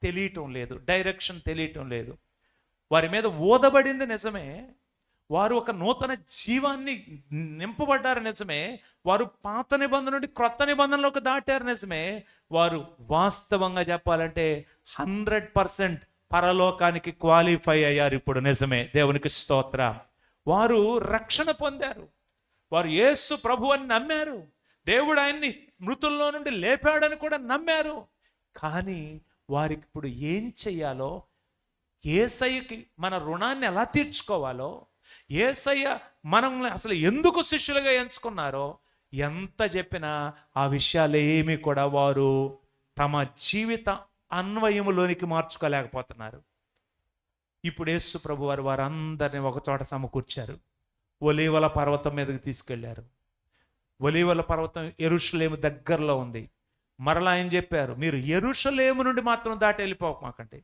తెలియటం లేదు, డైరెక్షన్ తెలియటం లేదు. వారి మీద ఊదబడింది నిజమే, వారు ఒక నూతన జీవాన్ని నింపబడ్డారు నిజమే, వారు పాత నిబంధన నుండి క్రొత్త నిబంధనలోకి దాటారు నిజమే. వారు వాస్తవంగా చెప్పాలంటే 100% పరలోకానికి క్వాలిఫై అయ్యారు ఇప్పుడు నిజమే. దేవునికి స్తోత్రం. వారు రక్షణ పొందారు, వారు యేసు ప్రభు అని నమ్మారు, దేవుడు ఆయన్ని మృతుల్లో నుండి లేపాడని కూడా నమ్మారు. కానీ వారికి ఇప్పుడు ఏం చెయ్యాలో, యేసయ్యకి మన రుణాన్ని ఎలా తీర్చుకోవాలో, యేసయ్య మనల్ని అసలు ఎందుకు శిష్యులుగా ఎంచుకున్నారో ఎంత చెప్పినా ఆ విషయాలు ఏమీ కూడా వారు తమ జీవిత అన్వయములోనికి మార్చుకోలేకపోతున్నారు. ఇప్పుడు యేసు ప్రభు వారు వారందరినీ ఒక చోట సమకూర్చారు, ఒలీవల పర్వతం మీదకి తీసుకెళ్లారు. ఒలీవల పర్వతం యెరూషలేము దగ్గరలో ఉంది. మరలా ఆయన చెప్పారు, మీరు యెరూషలేము నుండి మాత్రం దాటి వెళ్ళిపోమాకండి,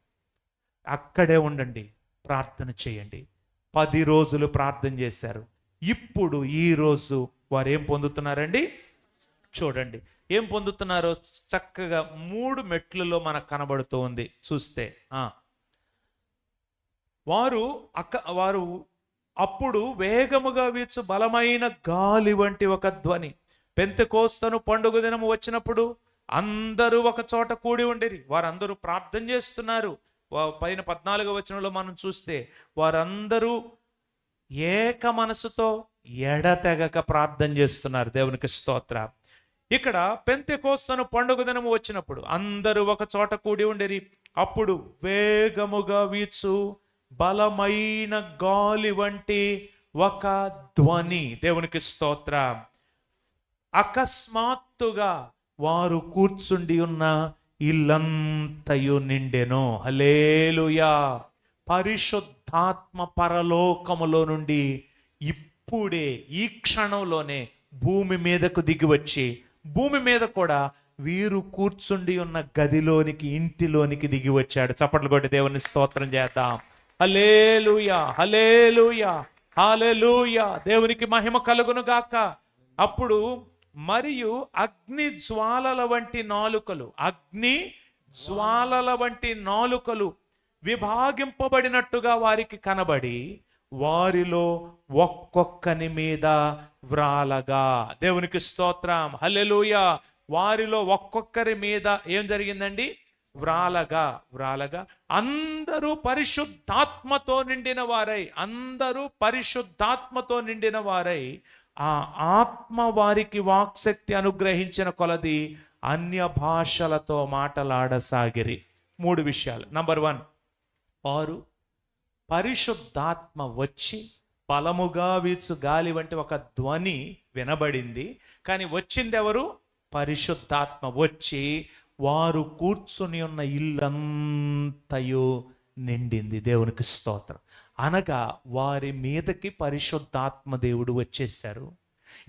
అక్కడే ఉండండి, ప్రార్థన చేయండి. 10 రోజులు ప్రార్థన చేశారు. ఇప్పుడు ఈ రోజు వారు ఏం పొందుతున్నారండి? చూడండి ఏం పొందుతున్నారో చక్కగా 3 మెట్లలో మనకు కనబడుతూ ఉంది చూస్తే. వారు అప్పుడు వేగముగా వీచు బలమైన గాలి వంటి ఒక ధ్వని. పెంతెకోస్తను పండుగ దినము వచ్చినప్పుడు అందరూ ఒక చోట కూడి ఉండిరి. వారందరూ ప్రార్థన చేస్తున్నారు. పైన 14వ వచనంలో మనం చూస్తే వారందరూ ఏక మనసుతో ఎడతెగక ప్రార్థన చేస్తున్నారు. దేవునికి స్తోత్రం. ఇక్కడ పెంతెకోస్తను పండుగ దినము వచ్చినప్పుడు అందరూ ఒక చోట కూడి ఉండిరి. అప్పుడు వేగముగా వీచు బలమైన గాలి వంటి ఒక ధ్వని. దేవునికి స్తోత్రం. అకస్మాత్తుగా వారు కూర్చుండి ఉన్న ఇల్లంతయు నిండెను. హల్లెలూయా. పరిశుద్ధాత్మ పరలోకములో నుండి ఇప్పుడే ఈ క్షణంలోనే భూమి మీదకు దిగి వచ్చి భూమి మీద కూడా వీరు కూర్చుండి ఉన్న గదిలోనికి, ఇంటిలోనికి దిగి వచ్చాడు. చప్పట్లు కొట్టి దేవుని స్తోత్రం చేద్దాం. హల్లెలూయా, హల్లెలూయా, హల్లెలూయా. దేవునికి మహిమ కలుగును గాక. అప్పుడు మరియు అగ్ని జ్వాలల వంటి నాలుకలు విభాగింపబడినట్టుగా వారికి కనబడి వారిలో ఒక్కొక్కని మీద వ్రాలగా. దేవునికి స్తోత్రం. హల్లెలూయా. వారిలో ఒక్కొక్కరి మీద ఏం జరిగిందండి? వ్రాలగా అందరూ పరిశుద్ధాత్మతో నిండిన వారై ఆ ఆత్మ వారికి వాక్శక్తి అనుగ్రహించిన కొలది అన్య భాషలతో మాటలాడసాగిరి. 3 విషయాలు. నంబర్ 1, వారు పరిశుద్ధాత్మ వచ్చి బలముగా వీచు గాలి వంటి ఒక ధ్వని వినబడింది. కానీ వచ్చింది ఎవరు? పరిశుద్ధాత్మ వచ్చి వారు కూర్చుని ఉన్న ఇల్లంతయు నిండింది. దేవునికి స్తోత్రం. అనగా వారి మీదకి పరిశుద్ధాత్మ దేవుడు వచ్చేసారు.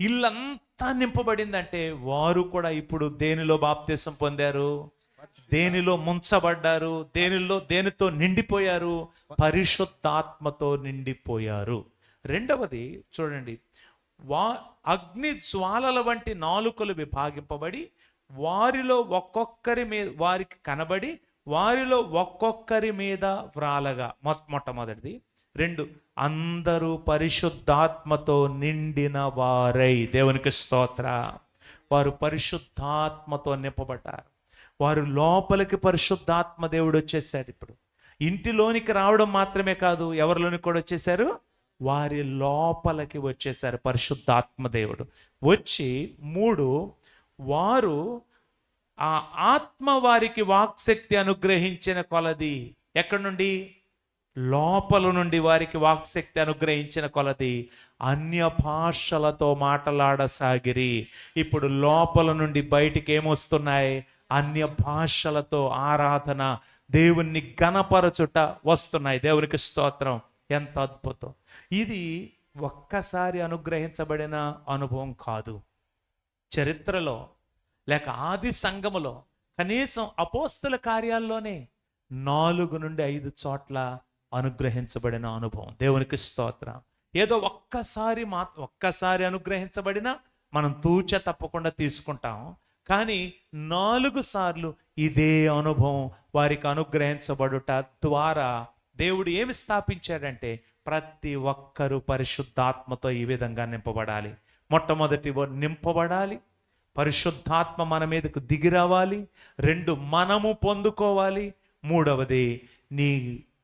ఇల్లంతా నింపబడిందంటే వారు కూడా ఇప్పుడు దేనిలో బాప్తిసం పొందారు? దేనిలో ముంచబడ్డారు? దేనితో నిండిపోయారు? పరిశుద్ధాత్మతో నిండిపోయారు. రెండవది చూడండి, అగ్ని జ్వాలల వంటి నాలుకలు విభాగింపబడి వారిలో వారికి కనబడి వారిలో ఒక్కొక్కరి మీద వ్రాలగా. మొట్టమొదటిది. 2, అందరూ పరిశుద్ధాత్మతో నిండిన వారై. దేవునికి స్తోత్ర. వారు పరిశుద్ధాత్మతో నింపబడ్డారు. వారు లోపలికి పరిశుద్ధాత్మ దేవుడు వచ్చేసాడు. ఇప్పుడు ఇంటిలోనికి రావడం మాత్రమే కాదు, ఎవరిలోనికి కూడా వచ్చేసారు? వారి లోపలికి వచ్చేసారు పరిశుద్ధాత్మ దేవుడు వచ్చి. 3, వారు ఆ ఆత్మ వారికి వాక్శక్తి అనుగ్రహించిన కొలది. ఎక్కడి నుండి? లోపల నుండి వారికి వాక్శక్తి అనుగ్రహించిన కొలది అన్య భాషలతో మాటలాడసాగిరి. ఇప్పుడు లోపల నుండి బయటికి ఏమొస్తున్నాయి? అన్య భాషలతో ఆరాధన, దేవుణ్ణి గణపరచుట వస్తున్నాయి. దేవునికి స్తోత్రం. ఎంత అద్భుతం! ఇది ఒక్కసారి అనుగ్రహించబడిన అనుభవం కాదు. చరిత్రలో లేక ఆది సంఘములో కనీసం అపోస్తల కార్యాల్లోనే 4 నుండి 5 చోట్ల అనుగ్రహించబడిన అనుభవం. దేవునికి స్తోత్రం. ఏదో ఒక్కసారి అనుగ్రహించబడినా మనం తూచ తప్పకుండా తీసుకుంటాం. కానీ 4 సార్లు ఇదే అనుభవం వారికి అనుగ్రహించబడుట ద్వారా దేవుడు ఏమి స్థాపించాడంటే ప్రతి ఒక్కరూ పరిశుద్ధాత్మతో ఈ విధంగా నింపబడాలి. మొట్టమొదటి నింపబడాలి, పరిశుద్ధాత్మ మన మీదకు దిగి రావాలి. 2, మనము పొందుకోవాలి. 3వది, నీ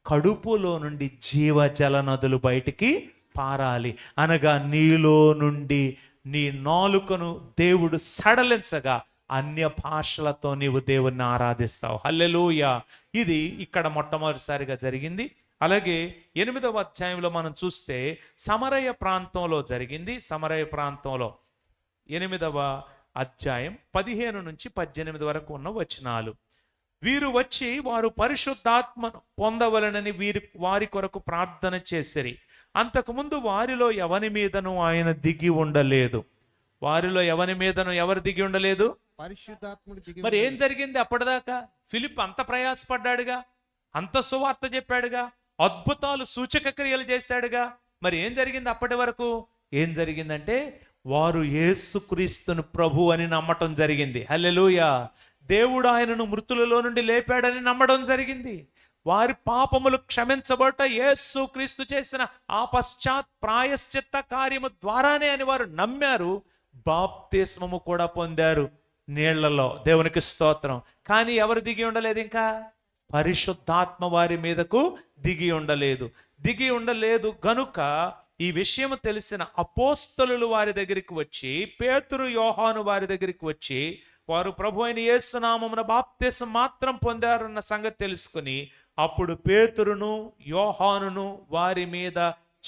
కడుపులో నుండి జీవజల నదులు బయటికి పారాలి. అనగా నీలో నుండి నీ నాలుకను దేవుడు సడలించగా అన్య భాషలతో నీవు దేవుణ్ణి ఆరాధిస్తావు. హల్లెలూయా. ఇది ఇక్కడ మొట్టమొదటిసారిగా జరిగింది. అలాగే 8వ అధ్యాయంలో మనం చూస్తే సమరయ ప్రాంతంలో జరిగింది. సమరయ ప్రాంతంలో 8వ అధ్యాయం 15 నుంచి 18 వరకు ఉన్న వచనాలు. వీరు వచ్చి వారు పరిశుద్ధాత్మను పొందవలనని వారి కొరకు ప్రార్థన చేసిరి. అంతకుముందు వారిలో ఎవరి మీదను ఆయన దిగి ఉండలేదు. వారిలో ఎవరి మీదను ఎవరు దిగి ఉండలేదు? పరిశుద్ధాత్ముడు దిగి. మరి ఏం జరిగింది అప్పటిదాకా? ఫిలిప్ అంత ప్రయాసపడ్డాడుగా, అంత సువార్త చెప్పాడుగా, అద్భుతాలు సూచక క్రియలు చేశాడుగా. మరి ఏం జరిగింది అప్పటి వరకు? ఏం జరిగిందంటే వారు యేసుక్రీస్తును ప్రభు అని నమ్మటం జరిగింది. హల్లెలూయా. దేవుడు ఆయనను మృతులలో నుండి లేపాడని నమ్మడం జరిగింది. వారి పాపములు క్షమించబడట యేసుక్రీస్తు చేసిన ఆ ప్రాయశ్చిత్త కార్యము ద్వారానే అని వారు నమ్మారు. బాప్తిస్మము కూడా పొందారు నీళ్లలో. దేవునికి స్తోత్రం. కానీ ఎవరు దిగి ఉండలేదు? ఇంకా పరిశుద్ధాత్మ వారి మీదకు దిగి ఉండలేదు గనుక ఈ విషయం తెలిసిన అపోస్తలులు వారి దగ్గరికి వచ్చి, పేతురు యోహాను వారి దగ్గరికి వచ్చి, వారు ప్రభు అయిన యేసు నామమున బాప్తిసం మాత్రం పొందారన్న సంగతి తెలుసుకుని, అప్పుడు పేతురును యోహానును వారి మీద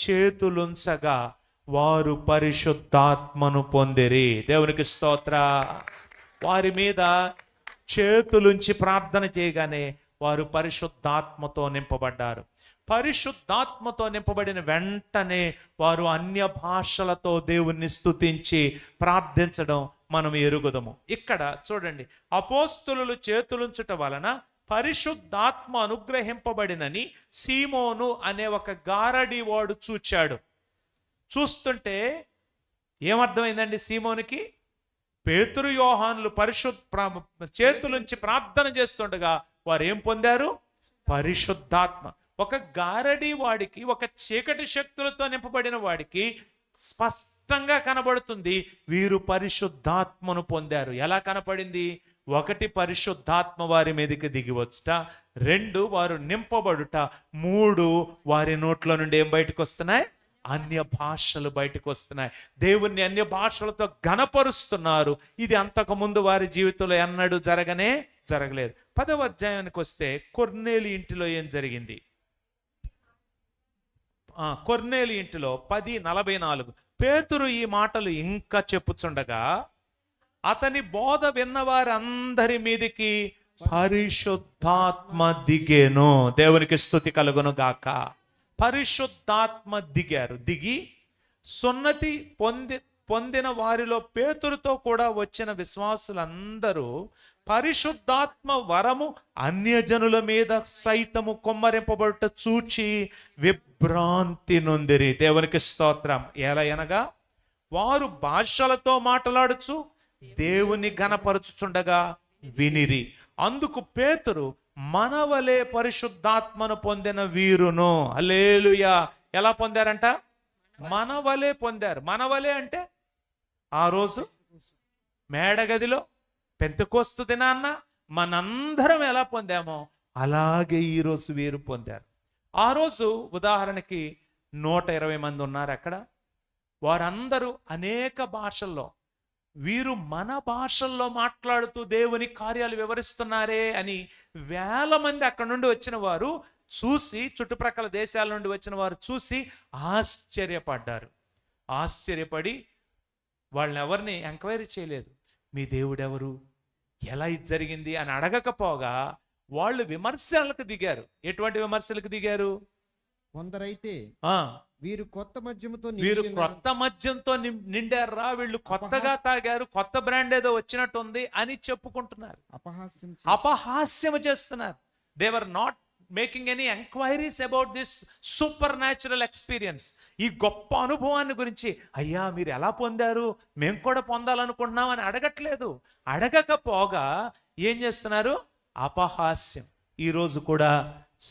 చేతులుంచగా వారు పరిశుద్ధాత్మను పొందిరి. దేవునికి స్తోత్ర. వారి మీద చేతులుంచి ప్రార్థన చేయగానే వారు పరిశుద్ధాత్మతో నింపబడ్డారు. పరిశుద్ధాత్మతో నింపబడిన వెంటనే వారు అన్య భాషలతో దేవుణ్ణి స్తుతించి ప్రార్థించడం మనం ఎరుగుదము. ఇక్కడ చూడండి, అపోస్తులు చేతులుంచుట వలన పరిశుద్ధాత్మ అనుగ్రహింపబడినని సీమోను అనే ఒక గారడి వాడు చూచాడు. చూస్తుంటే ఏమర్థమైందండి సీమోనికి? పేతురు యోహానులు చేతులుంచి ప్రార్థన చేస్తుండగా వారు ఏం పొందారు? పరిశుద్ధాత్మ. ఒక గారడి వాడికి, ఒక చీకటి శక్తులతో నింపబడిన వాడికి స్పష్టంగా కనబడుతుంది వీరు పరిశుద్ధాత్మను పొందారు. ఎలా కనపడింది? 1 పరిశుద్ధాత్మ వారి మీదకి దిగి వచ్చుట, 2 వారు నింపబడుట, 3 వారి నోట్లో నుండి ఏం బయటకు వస్తున్నాయి? అన్య భాషలు బయటకు వస్తున్నాయి. దేవుణ్ణి అన్య భాషలతో ఘనపరుస్తున్నారు. ఇది అంతకుముందు వారి జీవితంలో ఎన్నడూ జరగలేదు. 10వ అధ్యాయానికి వస్తే కొర్నేలి ఇంటిలో ఏం జరిగింది? కొర్నేలి ఇంటిలో 10:44 పేతురు ఈ మాటలు ఇంకా చెప్పుచుండగా అతని బోధ విన్నవారందరి మీదికి పరిశుద్ధాత్మ దిగేను. దేవునికి స్తుతి కలుగును గాక. పరిశుద్ధాత్మ దిగి సున్నతి పొందిన వారిలో పేతురుతో కూడా వచ్చిన విశ్వాసులందరూ పరిశుద్ధాత్మ వరము అన్యజనుల మీద సైతము కొమ్మరింపబడుట చూచి విభ్రాంతి నొందిరి. దేవునికి స్తోత్రం. ఎలా అనగా వారు భాషలతో మాట్లాడుచు దేవుని ఘనపరచుచుండగా వినిరి. అందుకు పేతురు, మనవలే పరిశుద్ధాత్మను పొందిన వీరును. హల్లెలూయా. ఎలా పొందారంట? మనవలే పొందారు. మనవలే అంటే ఆ రోజు మేడగదిలో పెంతెకోస్తు దినాన్న మనందరం ఎలా పొందామో అలాగే ఈరోజు వీరు పొందారు. ఆ రోజు ఉదాహరణకి 120 మంది ఉన్నారు అక్కడ. వారందరూ అనేక భాషల్లో, వీరు మన భాషల్లో మాట్లాడుతూ దేవుని కార్యాలు వివరిస్తున్నారే అని వేల మంది అక్కడ నుండి వచ్చిన వారు చూసి, చుట్టుప్రక్కల దేశాల నుండి వచ్చిన వారు చూసి ఆశ్చర్యపడి వాళ్ళని ఎవరిని ఎంక్వైరీ చేయలేదు. మీ దేవుడెవరు, ఎలా ఇది జరిగింది అని అడగకపోగా వాళ్ళు విమర్శలకు దిగారు. ఎటువంటి విమర్శలకు దిగారు? కొందరైతే వీరు కొత్త మద్యంతో నిండారా, వీళ్ళు కొత్తగా తాగారు, కొత్త బ్రాండ్ ఏదో వచ్చినట్టుంది అని చెప్పుకుంటున్నారు. అపహాస్యం చేస్తున్నారు. They were not making any enquiries about this super natural experience. ఈ గొప్ప అనుభవాన్ని గురించి, అయ్యా మీరు ఎలా పొందారు, మేము కూడా పొందాలనుకుంటున్నాం అని అడగట్లేదు. అడగకపోగా ఏం చేస్తున్నారు? అపహాస్యం. ఈరోజు కూడా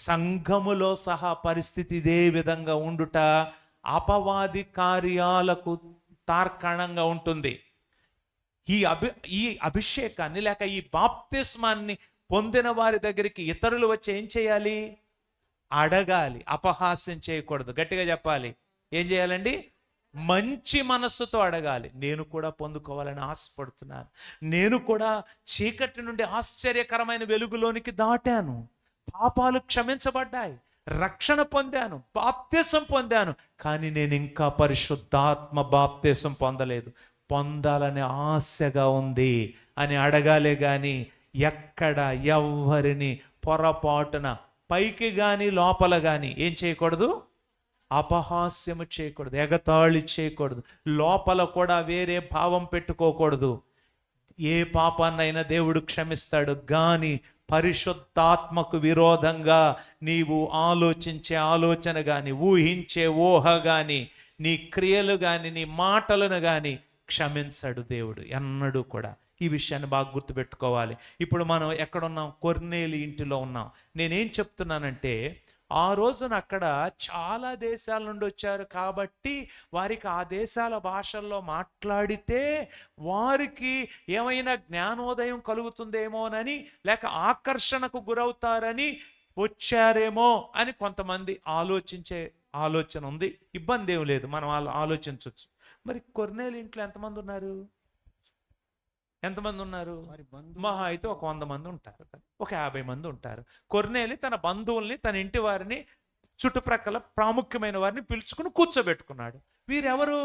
సంఘములో సహా పరిస్థితి ఇదే విధంగా ఉండుట అపవాది కార్యాలకు తార్కాణంగా ఉంటుంది. ఈ అభిషేకాన్ని లేక ఈ బాప్తిస్మాన్ని పొందిన వారి దగ్గరికి ఇతరులు వచ్చి ఏం చేయాలి? అడగాలి. అపహాస్యం చేయకూడదు. గట్టిగా చెప్పాలి. ఏం చేయాలండి? మంచి మనస్సుతో అడగాలి. నేను కూడా పొందుకోవాలని ఆశపడుతున్నాను, నేను కూడా చీకటి నుండి ఆశ్చర్యకరమైన వెలుగులోనికి దాటాను, పాపాలు క్షమించబడ్డాయి, రక్షణ పొందాను, బాప్తిసం పొందాను, కానీ నేను ఇంకా పరిశుద్ధాత్మ బాప్తిసం పొందాలనే ఆశగా ఉంది అని అడగాలే గాని ఎక్కడ ఎవ్వరిని పొరపాటున పైకి గాని లోపల గాని ఏం చేయకూడదు? అపహాస్యము చేయకూడదు, ఎగతాళి చేయకూడదు, లోపల కూడా వేరే భావం పెట్టుకోకూడదు. ఏ పాపాన్నైనా దేవుడు క్షమిస్తాడు, కానీ పరిశుద్ధాత్మకు విరోధంగా నీవు ఆలోచించే ఆలోచన కానీ, ఊహించే ఊహ కానీ, నీ క్రియలు కానీ, నీ మాటలను కానీ క్షమించడు దేవుడు ఎన్నడూ కూడా. ఈ విషయాన్ని బాగా గుర్తుపెట్టుకోవాలి. ఇప్పుడు మనం ఎక్కడున్నాం? కొర్నేలి ఇంటిలో ఉన్నాం. నేనేం చెప్తున్నానంటే, ఆ రోజున అక్కడ చాలా దేశాల నుండి వచ్చారు కాబట్టి వారికి ఆ దేశాల భాషల్లో మాట్లాడితే వారికి ఏమైనా జ్ఞానోదయం కలుగుతుందేమోనని, లేక ఆకర్షణకు గురవుతారని వచ్చారేమో అని కొంతమంది ఆలోచించే ఆలోచన ఉంది. ఇబ్బంది ఏం లేదు, మనం ఆలోచించవచ్చు. మరి కొర్నేలి ఇంట్లో ఎంతమంది ఉన్నారు? ఎంతమంది ఉన్నారు? మహా అయితే ఒక 100 మంది ఉంటారు, ఒక 50 మంది ఉంటారు. కొర్నేలి తన బంధువుల్ని, తన ఇంటి వారిని, చుట్టుప్రక్కల ప్రాముఖ్యమైన వారిని పిలుచుకుని కూర్చోబెట్టుకున్నాడు. వీరెవరు?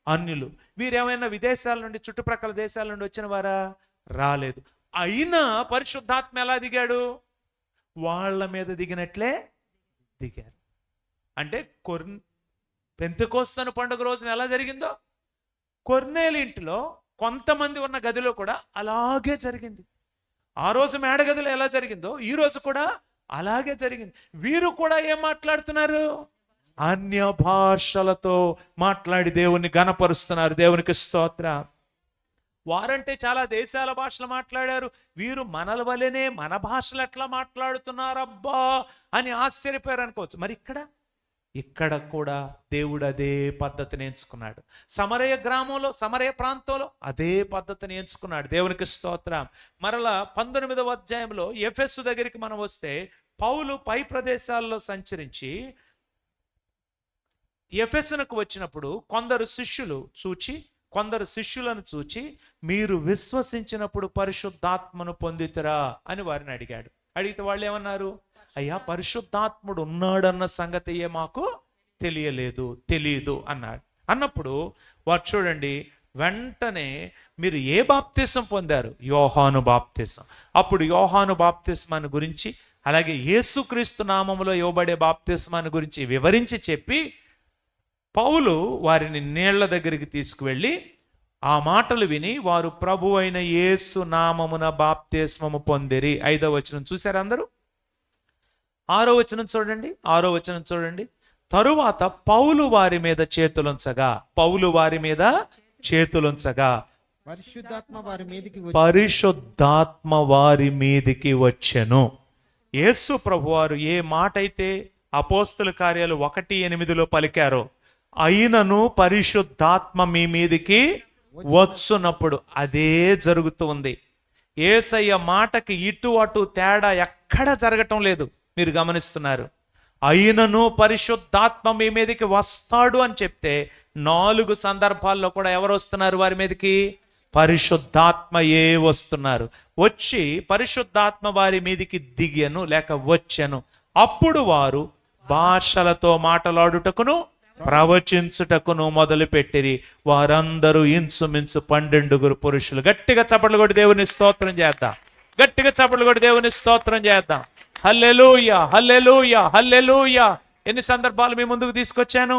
అన్యులు. వీరేమైనా విదేశాల నుండి, చుట్టుప్రక్కల దేశాల నుండి వచ్చిన వారా? రాలేదు. అయినా పరిశుద్ధాత్మ ఎలా దిగాడు? వాళ్ళ మీద దిగినట్లే దిగారు. అంటే పెంతెకోస్తు పండుగ రోజున ఎలా జరిగిందో కొర్నేలి ఇంటిలో కొంతమంది ఉన్న గదిలో కూడా అలాగే జరిగింది. ఆ రోజు మేడగదిలో ఎలా జరిగిందో ఈ రోజు కూడా అలాగే జరిగింది. వీరు కూడా ఏం మాట్లాడుతున్నారు? అన్య భాషలతో మాట్లాడి దేవుణ్ణి గణపరుస్తున్నారు. దేవునికి స్తోత్రం. వారంటే చాలా దేశాల భాషలు మాట్లాడారు. వీరు మనల వలెనే మన భాషలు ఎట్లా మాట్లాడుతున్నారబ్బా అని ఆశ్చర్యపోయారు అనుకోవచ్చు. మరి ఇక్కడ కూడా దేవుడు అదే పద్ధతిని ఎంచుకున్నాడు. సమరయ గ్రామంలో, సమరయ ప్రాంతంలో అదే పద్ధతిని ఎంచుకున్నాడు. దేవునికి స్తోత్రం. మరలా 19వ అధ్యాయంలో ఎఫెసు దగ్గరికి మనం వస్తే, పౌలు పై ప్రదేశాల్లో సంచరించి ఎఫెసునకు వచ్చినప్పుడు కొందరు శిష్యులను చూచి మీరు విశ్వసించినప్పుడు పరిశుద్ధాత్మను పొందితురా అని వారిని అడిగాడు. అడిగితే వాళ్ళు ఏమన్నారు? అయ్యా, పరిశుద్ధాత్ముడు ఉన్నాడన్న సంగతి మాకు తెలియదు అన్నాడు. అన్నప్పుడు వారు చూడండి, వెంటనే మీరు ఏ బాప్తిసం పొందారు? యోహాను బాప్తిసం. అప్పుడు యోహాను బాప్తిస్మాన్ని గురించి, అలాగే యేసుక్రీస్తు నామములో ఇవ్వబడే బాప్తిస్మాన్ని గురించి వివరించి చెప్పి పౌలు వారిని నీళ్ల దగ్గరికి తీసుకువెళ్ళి ఆ మాటలు విని వారు ప్రభు అయిన యేసు నామమున బాప్తిస్మము పొందిరి. 5వ వచనం చూశారు అందరూ? 6వ వచనం చూడండి. తరువాత పౌలు వారి మీద చేతులుంచగా పరిశుద్ధాత్మ వారి మీదికి వచ్చెను. యేసు ప్రభువారు ఏ మాట అయితే అపోస్తల కార్యాలు 1:8 పలికారో, అయినను పరిశుద్ధాత్మ మీ మీదికి వచ్చునప్పుడు అదే జరుగుతుంది. యేసయ్య మాటకి ఇటు అటు తేడా ఎక్కడ జరగటం లేదు. మీరు గమనిస్తున్నారు. అయినను పరిశుద్ధాత్మ మీ మీదకి వస్తాడు అని చెప్తే 4 సందర్భాల్లో కూడా ఎవరు వస్తున్నారు వారి మీదకి? పరిశుద్ధాత్మయే వస్తున్నారు. వచ్చి పరిశుద్ధాత్మ వారి మీదకి దిగెను లేక వచ్చెను. అప్పుడు వారు భాషలతో మాట్లాడుటకును ప్రవచించుటకును మొదలు పెట్టిరి. వారందరూ ఇంచుమించు 12 పురుషులు. గట్టిగా చప్పట్లు కొట్టి దేవుని స్తోత్రం చేద్దాం. హల్లెలూయా, హల్లెలూయా, హల్లెలూయా. ఎన్ని సందర్భాలు మీ ముందుకు తీసుకొచ్చాను?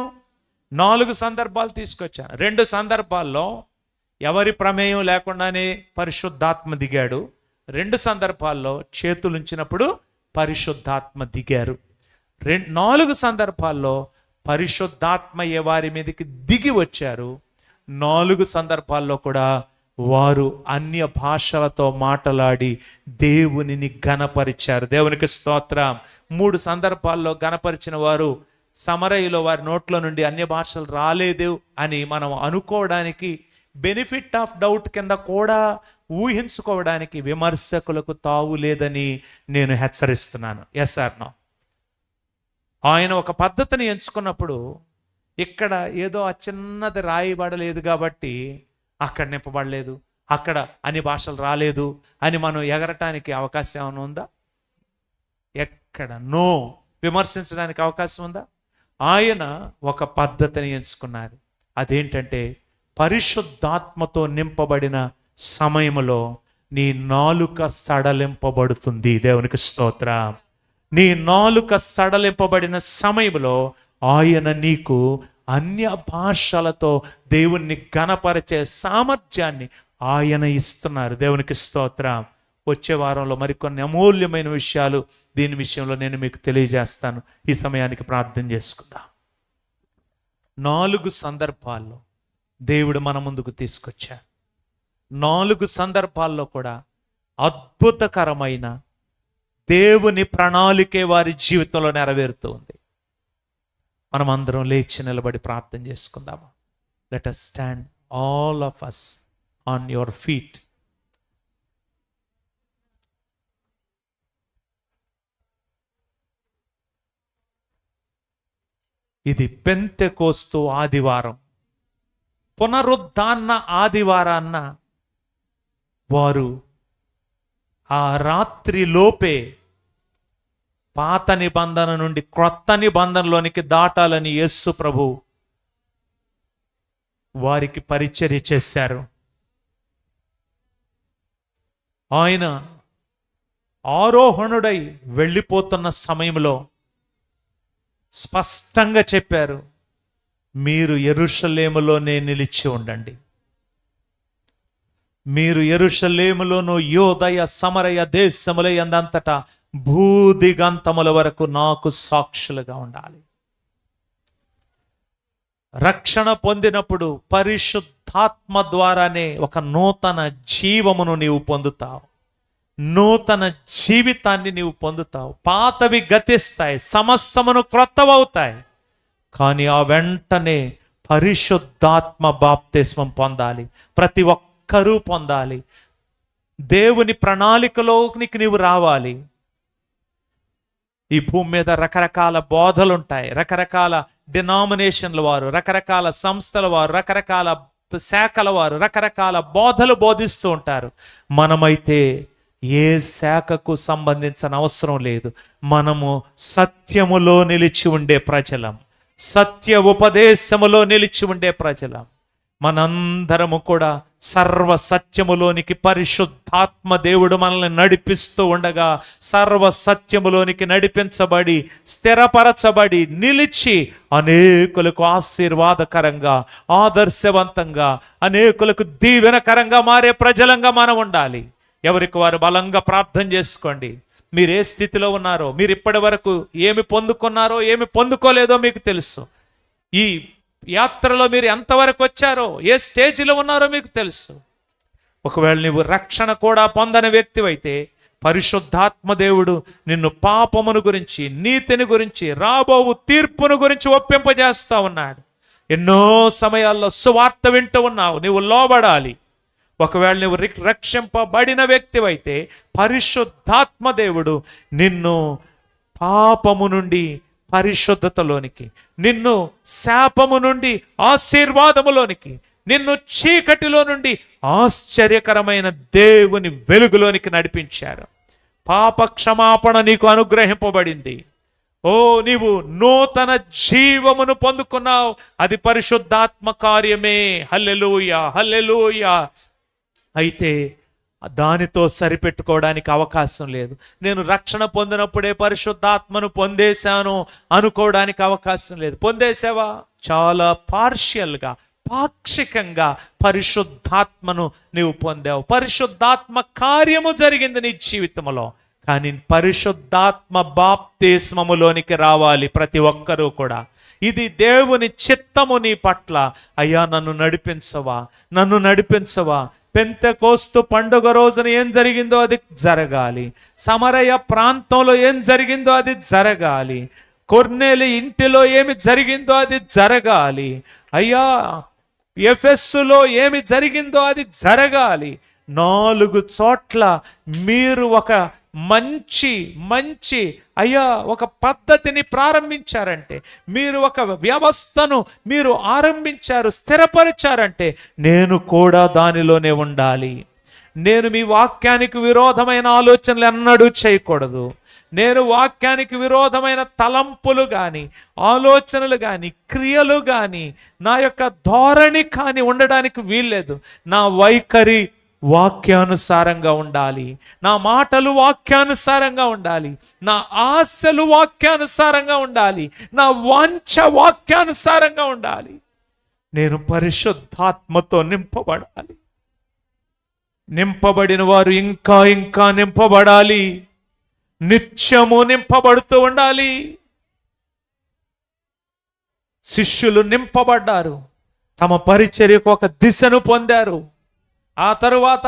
4 సందర్భాలు తీసుకొచ్చాను. 2 సందర్భాల్లో ఎవరి ప్రమేయం లేకుండానే పరిశుద్ధాత్మ దిగాడు. 2 సందర్భాల్లో చేతులుంచినప్పుడు పరిశుద్ధాత్మ దిగారు. 4 సందర్భాల్లో పరిశుద్ధాత్మయ్య వారి మీదకి దిగి వచ్చారు. 4 సందర్భాల్లో కూడా వారు అన్య భాషలతో మాట్లాడి దేవునిని ఘనపరిచారు. దేవునికి స్తోత్రం. 3 సందర్భాల్లో ఘనపరిచిన వారు సమరయలో వారి నోట్లో నుండి అన్య భాషలు రాలేదు అని మనం అనుకోవడానికి, బెనిఫిట్ ఆఫ్ డౌట్ కింద కూడా ఊహించుకోవడానికి విమర్శకులకు తావు లేదని నేను హెచ్చరిస్తున్నాను. Yes or no? ఆయన ఒక పద్ధతిని ఎంచుకున్నప్పుడు ఇక్కడ ఏదో ఆ చిన్నది రాయబడలేదు కాబట్టి అక్కడ నింపబడలేదు, అక్కడ అన్ని భాషలు రాలేదు అని మనం ఎగరటానికి అవకాశం ఏమైనా ఉందా? ఎక్కడ నో. విమర్శించడానికి అవకాశం ఉందా? ఆయన ఒక పద్ధతిని ఎంచుకున్నారు. అదేంటంటే పరిశుద్ధాత్మతో నింపబడిన సమయంలో నీ నాలుక సడలింపబడుతుంది. దేవునికి స్తోత్రం. నీ నాలుక సడలింపబడిన సమయంలో ఆయన నీకు అన్య భాషలతో దేవుణ్ణి ఘనపరిచే సామర్థ్యాన్ని ఆయన ఇస్తున్నారు. దేవునికి స్తోత్రం. వచ్చే వారంలో మరికొన్ని అమూల్యమైన విషయాలు దీని విషయంలో నేను మీకు తెలియజేస్తాను. ఈ సమయానికి ప్రార్థన చేసుకుందాం. 4 సందర్భాల్లో దేవుడు మన ముందుకు తీసుకొచ్చారు. 4 సందర్భాల్లో కూడా అద్భుతకరమైన దేవుని ప్రణాళికే వారి జీవితంలో నెరవేరుతూ ఉంది. మనం అందరం లేచి నిలబడి ప్రార్థన చేసుకుందామా? Let us stand all of us on your feet. ఇది పెంతెకోస్తు ఆదివారం, పునరుద్ధాన ఆదివారాన్న వారు ఆ రాత్రి లోపే పాత నిబంధన నుండి క్రొత్త నిబంధనలోనికి దాటాలని యేసు ప్రభు వారికి పరిచర్య చేశారు. ఆయన ఆరోహణుడై వెళ్ళిపోతున్న సమయంలో స్పష్టంగా చెప్పారు, మీరు యెరూషలేములోనే నిలిచి ఉండండి. మీరు యెరూషలేములోను యోదయ సమరయ దేశముల యందంతటా భూదిగంతముల వరకు నాకు సాక్షులుగా ఉండాలి. రక్షణ పొందినప్పుడు పరిశుద్ధాత్మ ద్వారానే ఒక నూతన జీవమును నీవు పొందుతావు, నూతన జీవితాన్ని నీవు పొందుతావు. పాతవి గతిస్తాయి, సమస్తమును క్రొత్తవవుతాయి. కానీ ఆ వెంటనే పరిశుద్ధాత్మ బాప్తిస్మం పొందాలి. ప్రతి ఒక్కరూ పొందాలి. దేవుని ప్రణాళికలోనికి నీవు రావాలి. ఈ భూమి మీద రకరకాల బోధలు ఉంటాయి, రకరకాల డినామినేషన్ల వారు, రకరకాల సంస్థల వారు, రకరకాల శాఖల వారు రకరకాల బోధలు బోధిస్తూ ఉంటారు. మనమైతే ఏ శాఖకు సంబంధించిన అవసరం లేదు. మనము సత్యములో నిలిచి ఉండే ప్రజలం, సత్య ఉపదేశములో నిలిచి ఉండే ప్రజలం. మనందరము కూడా సర్వ సత్యములోనికి పరిశుద్ధాత్మ దేవుడు మనల్ని నడిపిస్తూ ఉండగా సర్వ సత్యములోనికి నడిపించబడి స్థిరపరచబడి నిలిచి అనేకులకు ఆశీర్వాదకరంగా, ఆదర్శవంతంగా, అనేకులకు దీవెనకరంగా మారే ప్రజలంగా మనం ఉండాలి. ఎవరికి వారు బలంగా ప్రార్థన చేసుకోండి. మీరు ఏ స్థితిలో ఉన్నారో, మీరు ఇప్పటి వరకు ఏమి పొందుకున్నారో ఏమి పొందుకోలేదో మీకు తెలుసు. ఈ యాత్రలో మీరు ఎంతవరకు వచ్చారో, ఏ స్టేజ్లో ఉన్నారో మీకు తెలుసు. ఒకవేళ నీవు రక్షణ కూడా పొందని వ్యక్తివైతే పరిశుద్ధాత్మ దేవుడు నిన్ను పాపమును గురించి, నీతిని గురించి, రాబోవు తీర్పును గురించి ఒప్పింపజేస్తా ఉన్నాడు. ఎన్నో సమయాల్లో సువార్త వింటూ ఉన్నావు, నీవు లోబడాలి. ఒకవేళ నువ్వు రక్షింపబడిన వ్యక్తివైతే పరిశుద్ధాత్మ దేవుడు నిన్ను పాపము నుండి పరిశుద్ధతలోనికి, నిన్ను శాపము నుండి ఆశీర్వాదములోనికి, నిన్ను చీకటిలో నుండి ఆశ్చర్యకరమైన దేవుని వెలుగులోనికి నడిపించారు. పాప క్షమాపణ నీకు అనుగ్రహింపబడింది. ఓ, నీవు నూతన జీవమును పొందుకున్నావు. అది పరిశుద్ధాత్మ కార్యమే. హల్లెలూయా, హల్లెలూయా. అయితే దానితో సరిపెట్టుకోవడానికి అవకాశం లేదు. నేను రక్షణ పొందినప్పుడే పరిశుద్ధాత్మను పొందేశాను అనుకోవడానికి అవకాశం లేదు. పొందేశావా? చాలా పార్షియల్గా, పాక్షికంగా పరిశుద్ధాత్మను నీవు పొందావు. పరిశుద్ధాత్మ కార్యము జరిగింది నీ జీవితంలో. కానీ పరిశుద్ధాత్మ బాప్తిస్మములోనికి రావాలి ప్రతి ఒక్కరూ కూడా. ఇది దేవుని చిత్తము నీ పట్ల. అయ్యా, నన్ను నడిపించవా, నన్ను నడిపించవా. పెంతెకోస్తు పండుగ రోజున ఏం జరిగిందో అది జరగాలి. సమరయ ప్రాంతంలో ఏం జరిగిందో అది జరగాలి. కొర్నేలి ఇంటిలో ఏమి జరిగిందో అది జరగాలి. అయ్యా, ఎఫెస్సులో ఏమి జరిగిందో అది జరగాలి. 4 చోట్ల మీరు ఒక మంచి అయ్యా ఒక పద్ధతిని ప్రారంభించారంటే, మీరు ఒక వ్యవస్థను మీరు ఆరంభించారు, స్థిరపరిచారంటే నేను కూడా దానిలోనే ఉండాలి. నేను మీ వాక్యానికి విరోధమైన ఆలోచనలు ఎన్నడూ చేయకూడదు. నేను వాక్యానికి విరోధమైన తలంపులు కానీ, ఆలోచనలు కానీ, క్రియలు కానీ, నా యొక్క ధోరణి కానీ ఉండడానికి వీల్లేదు. నా వైఖరి వాక్యానుసారంగా ఉండాలి. నా మాటలు వాక్యానుసారంగా ఉండాలి. నా ఆశలు వాక్యానుసారంగా ఉండాలి. నా వాంఛ వాక్యానుసారంగా ఉండాలి. నేను పరిశుద్ధాత్మతో నింపబడాలి. నింపబడిన వారు ఇంకా ఇంకా నింపబడాలి. నిత్యము నింపబడుతూ ఉండాలి. శిష్యులు నింపబడ్డారు. తమ పరిచర్యకు ఒక దిశను పొందారు. ఆ తరువాత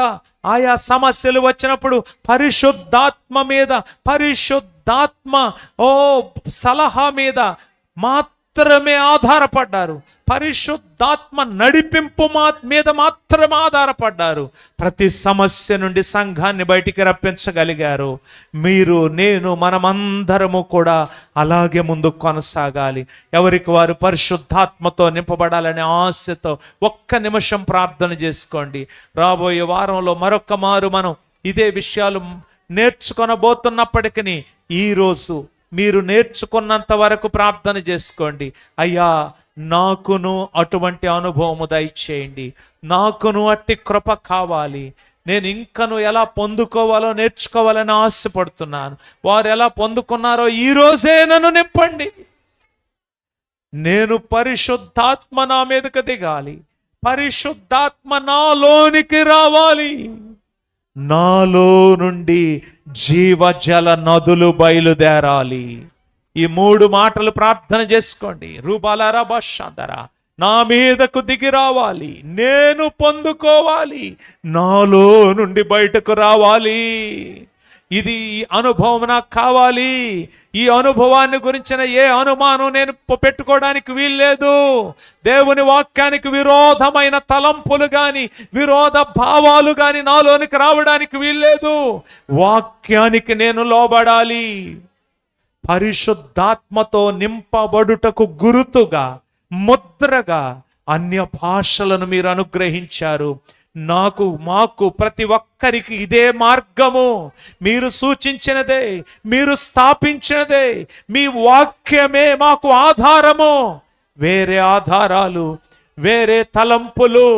ఆయా సమస్యలు వచ్చినప్పుడు పరిశుద్ధాత్మ సలహా మీద మాత్రమే ఆధారపడ్డారు. పరిశుద్ధాత్మ నడిపింపు మీద మాత్రమే ఆధారపడ్డారు. ప్రతి సమస్య నుండి సంఘాన్ని బయటికి రప్పించగలిగారు. మీరు, నేను, మనమందరము కూడా అలాగే ముందుకు కొనసాగాలి. ఎవరికి వారు పరిశుద్ధాత్మతో నింపబడాలనే ఆశతో ఒక్క నిమిషం ప్రార్థన చేసుకోండి. రాబోయే వారంలో మరొక మారు మనం ఇదే విషయాలు నేర్చుకొనబోతున్నప్పటికీ ఈరోజు మీరు నేర్చుకున్నంత వరకు ప్రార్థన చేసుకోండి. అయ్యా, నాకును అటువంటి అనుభవము దయచేయండి, నాకును అట్టి కృప కావాలి. నేను ఇంకను ఎలా పొందుకోవాలో నేర్చుకోవాలని ఆశపడుతున్నాను. వారు ఎలా పొందుకున్నారో ఈరోజే నన్ను నింపండి. నేను పరిశుద్ధాత్మ నా మీదకు దిగాలి, పరిశుద్ధాత్మ నాలోనికి రావాలి, నాలో నుండి జీవజల నదులు బయలుదేరాలి. ఈ 3 మాటలు ప్రార్థన చేసుకోండి. రూబాలారా భాషాంతరా, నా మీదకు దిగి రావాలి, నేను పొందుకోవాలి, నాలో నుండి బయటకు రావాలి. ఇది అనుభవం నాకు కావాలి. ఈ అనుభవాన్ని గురించిన ఏ అనుమానం నేను పెట్టుకోవడానికి వీల్లేదు. దేవుని వాక్యానికి విరోధమైన తలంపులు కానీ విరోధ భావాలు కానీ నాలోనికి రావడానికి వీల్లేదు. వాక్యానికి నేను లోబడాలి. పరిశుద్ధాత్మతో నింపబడుటకు గురుతుగా, ముద్రగా అన్య భాషలను మీరు అనుగ్రహించారు. మాకు ప్రతి ఒక్కరికి ఇదే మార్గము. మీరు సూచించినదే, మీరు స్థాపించినదే, మీ వాక్యమే మాకు ఆధారము. వేరే ఆధారాలు, వేరే తలంపులు,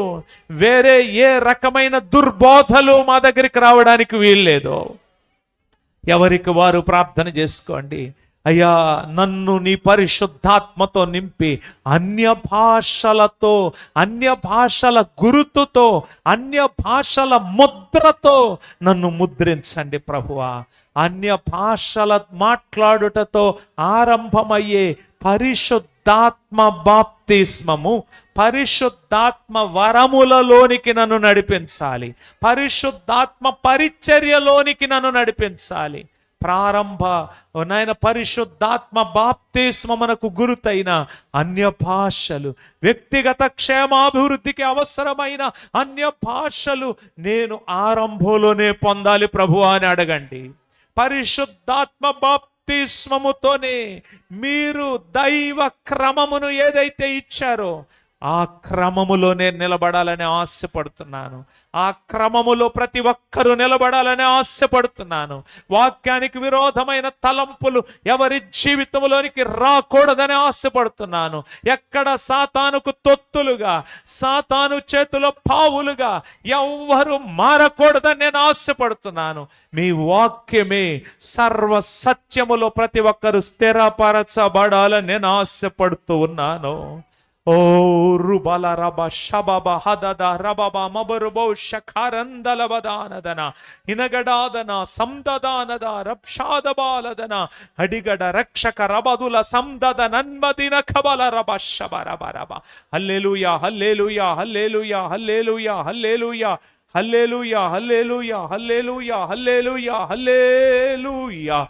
వేరే ఏ రకమైన దుర్బోధలు మా దగ్గరికి రావడానికి వీల్లేదు. ఎవరికి వారు ప్రార్థన చేసుకోండి. అయ్యా, నన్ను నీ పరిశుద్ధాత్మతో నింపి అన్య భాషలతో, అన్య భాషల గురుతుతో, అన్య భాషల ముద్రతో నన్ను ముద్రించండి ప్రభువా. అన్య భాషల మాట్లాడుటతో ఆరంభమయ్యే పరిశుద్ధాత్మ బాప్తిస్మము, పరిశుద్ధాత్మ వరములలోనికి నన్ను నడిపించాలి, పరిశుద్ధాత్మ పరిచర్యలోనికి నన్ను నడిపించాలి. నాయన పరిశుద్ధాత్మ బాప్తిస్మమునకు గురుతైన అన్య భాషలు, వ్యక్తిగత క్షేమాభివృద్ధికి అవసరమైన అన్య భాషలు నేను ఆరంభంలోనే పొందాలి ప్రభువా అని అడగండి. పరిశుద్ధాత్మ బాప్తిస్మముతోనే మీరు దైవ క్రమమును ఏదైతే ఇచ్చారో ఆ క్రమములోనే నిలబడాలని ఆశపడుతున్నాను. ఆ క్రమములో ప్రతి ఒక్కరూ నిలబడాలని ఆశపడుతున్నాను. వాక్యానికి విరోధమైన తలంపులు ఎవరి జీవితంలోనికి రాకూడదని ఆశపడుతున్నాను. ఎక్కడ సాతానుకు తొత్తులుగా, సాతాను చేతిలో పావులుగా ఎవ్వరూ మారకూడదని నేను ఆశపడుతున్నాను. మీ వాక్యమే సర్వ సత్యములో ప్రతి ఒక్కరూ స్థిరపరచబడాలని నేను ఆశపడుతూ ఉన్నాను. ఓ రుబల రబ శబబ హదద రబబ మబరుబో శఖరందలవదానదన ఇనగడాదన సందదానద రక్షాదబాలదన అడిగడ రక్షక రబదుల సందద నన్మదిన కబల రబ శబ రబ రబ. హల్లెలూయా, హల్లెలూయా, హల్లెలూయా, హల్లెలూయా, హల్లెలూయా, హల్లెలూయా, హల్లెలూయా, హల్లెలూయా, హల్లెలూయా, హల్లెలూయా.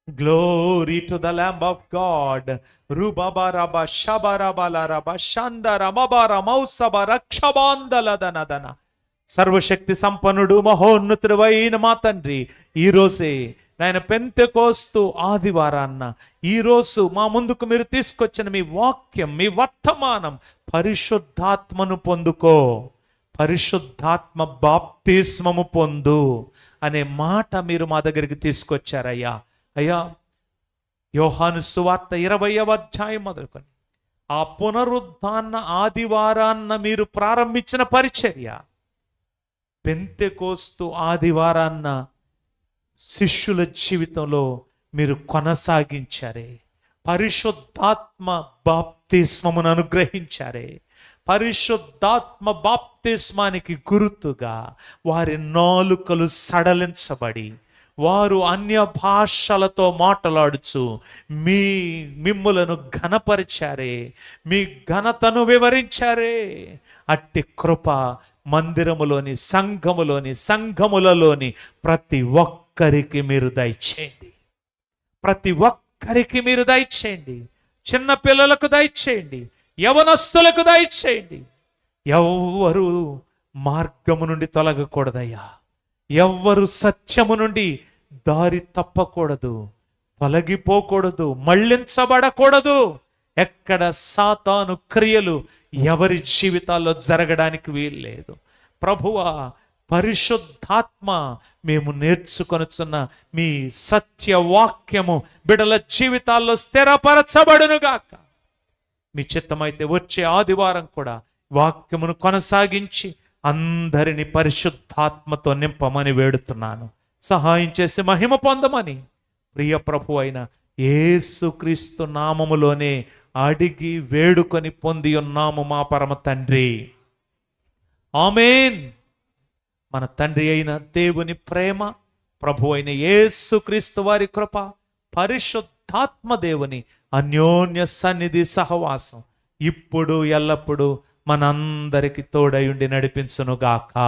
Glory to the Lamb of God. Rubabaraba shabarabalaraba shandaramabara mausaba rakshabandaladana. సర్వశక్తి సంపన్నుడు మహోన్నతుడైన మా తండ్రి, ఈరోజే నాయన పెంతెకోస్తు ఆదివారాన్న ఈరోజు మా ముందుకు మీరు తీసుకొచ్చిన మీ వాక్యం, మీ వర్తమానం, పరిశుద్ధాత్మను పొందుకో, పరిశుద్ధాత్మ బాప్తిస్మము పొందు అనే మాట మీరు మా దగ్గరికి తీసుకొచ్చారయ్యా. అయ్యా, యోహాను సువార్త 20వ అధ్యాయం మొదలుకొని ఆ పునరుద్ధాన ఆదివారాన్న మీరు ప్రారంభించిన పరిచర్య పెంతెకోస్తు ఆదివారాన్న శిష్యుల జీవితంలో మీరు కొనసాగించారే. పరిశుద్ధాత్మ బాప్తిస్మమును అనుగ్రహించారే. పరిశుద్ధాత్మ బాప్తిస్మానికి గుర్తుగా వారి నాలుకలు సడలించబడి వారు అన్య భాషలతో మాట్లాడుచు మిమ్ములను ఘనపరిచారే, మీ ఘనతను వివరించారే. అట్టి కృప మందిరములోని సంఘములలోని ప్రతి ఒక్కరికి మీరు దయచేయండి. ప్రతి ఒక్కరికి మీరు దయచేయండి. చిన్న పిల్లలకు దయచేయండి, యవనస్తులకు దయచేయండి. ఎవ్వరు మార్గము నుండి తొలగకూడదయ్యా. ఎవ్వరు సత్యము నుండి దారి తప్పకూడదు, తొలగిపోకూడదు, మళ్ళించబడకూడదు. ఎక్కడ సాతాను క్రియలు ఎవరి జీవితాల్లో జరగడానికి వీల్లేదు. ప్రభువా, పరిశుద్ధాత్మ మేము నేర్చుకొనుచున్న మీ సత్యవాక్యము బిడల జీవితాల్లో స్థిరపరచబడునుగాక. మీ చిత్తమైతే వచ్చే ఆదివారం కూడా వాక్యమును కొనసాగించి అందరిని పరిశుద్ధాత్మతో నింపమని వేడుతున్నాను. సహాయం చేసి మహిమ పొందమని ప్రియ ప్రభు అయిన యేసుక్రీస్తు నామములోనే అడిగి వేడుకొని పొంది ఉన్నాము మా పరమ తండ్రి. ఆమేన్. మన తండ్రి అయిన దేవుని ప్రేమ, ప్రభు అయిన యేసుక్రీస్తు వారి కృప, పరిశుద్ధాత్మ దేవుని అన్యోన్య సన్నిధి సహవాసం ఇప్పుడు ఎల్లప్పుడూ మనందరికి తోడయుండి నడిపించునుగాక.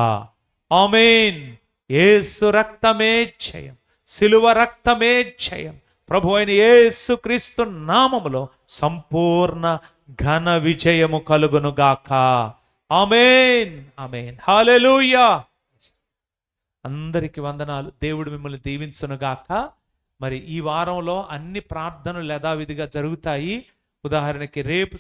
ఆమేన్. యేసు రక్తమే జయం, సిలువ రక్తమే జయం. ప్రభు అయిన యేసుక్రీస్తు నామములో సంపూర్ణ ఘన విజయము కలుగునుగాక. ఆమేన్. ఆమేన్. హల్లెలూయా. అందరికి వందనాలు. దేవుడు మిమ్మల్ని దీవించునుగాక. మరి ఈ వారంలో అన్ని ప్రార్థనలు యథావిధిగా జరుగుతాయి. ఉదాహరణకి రేపు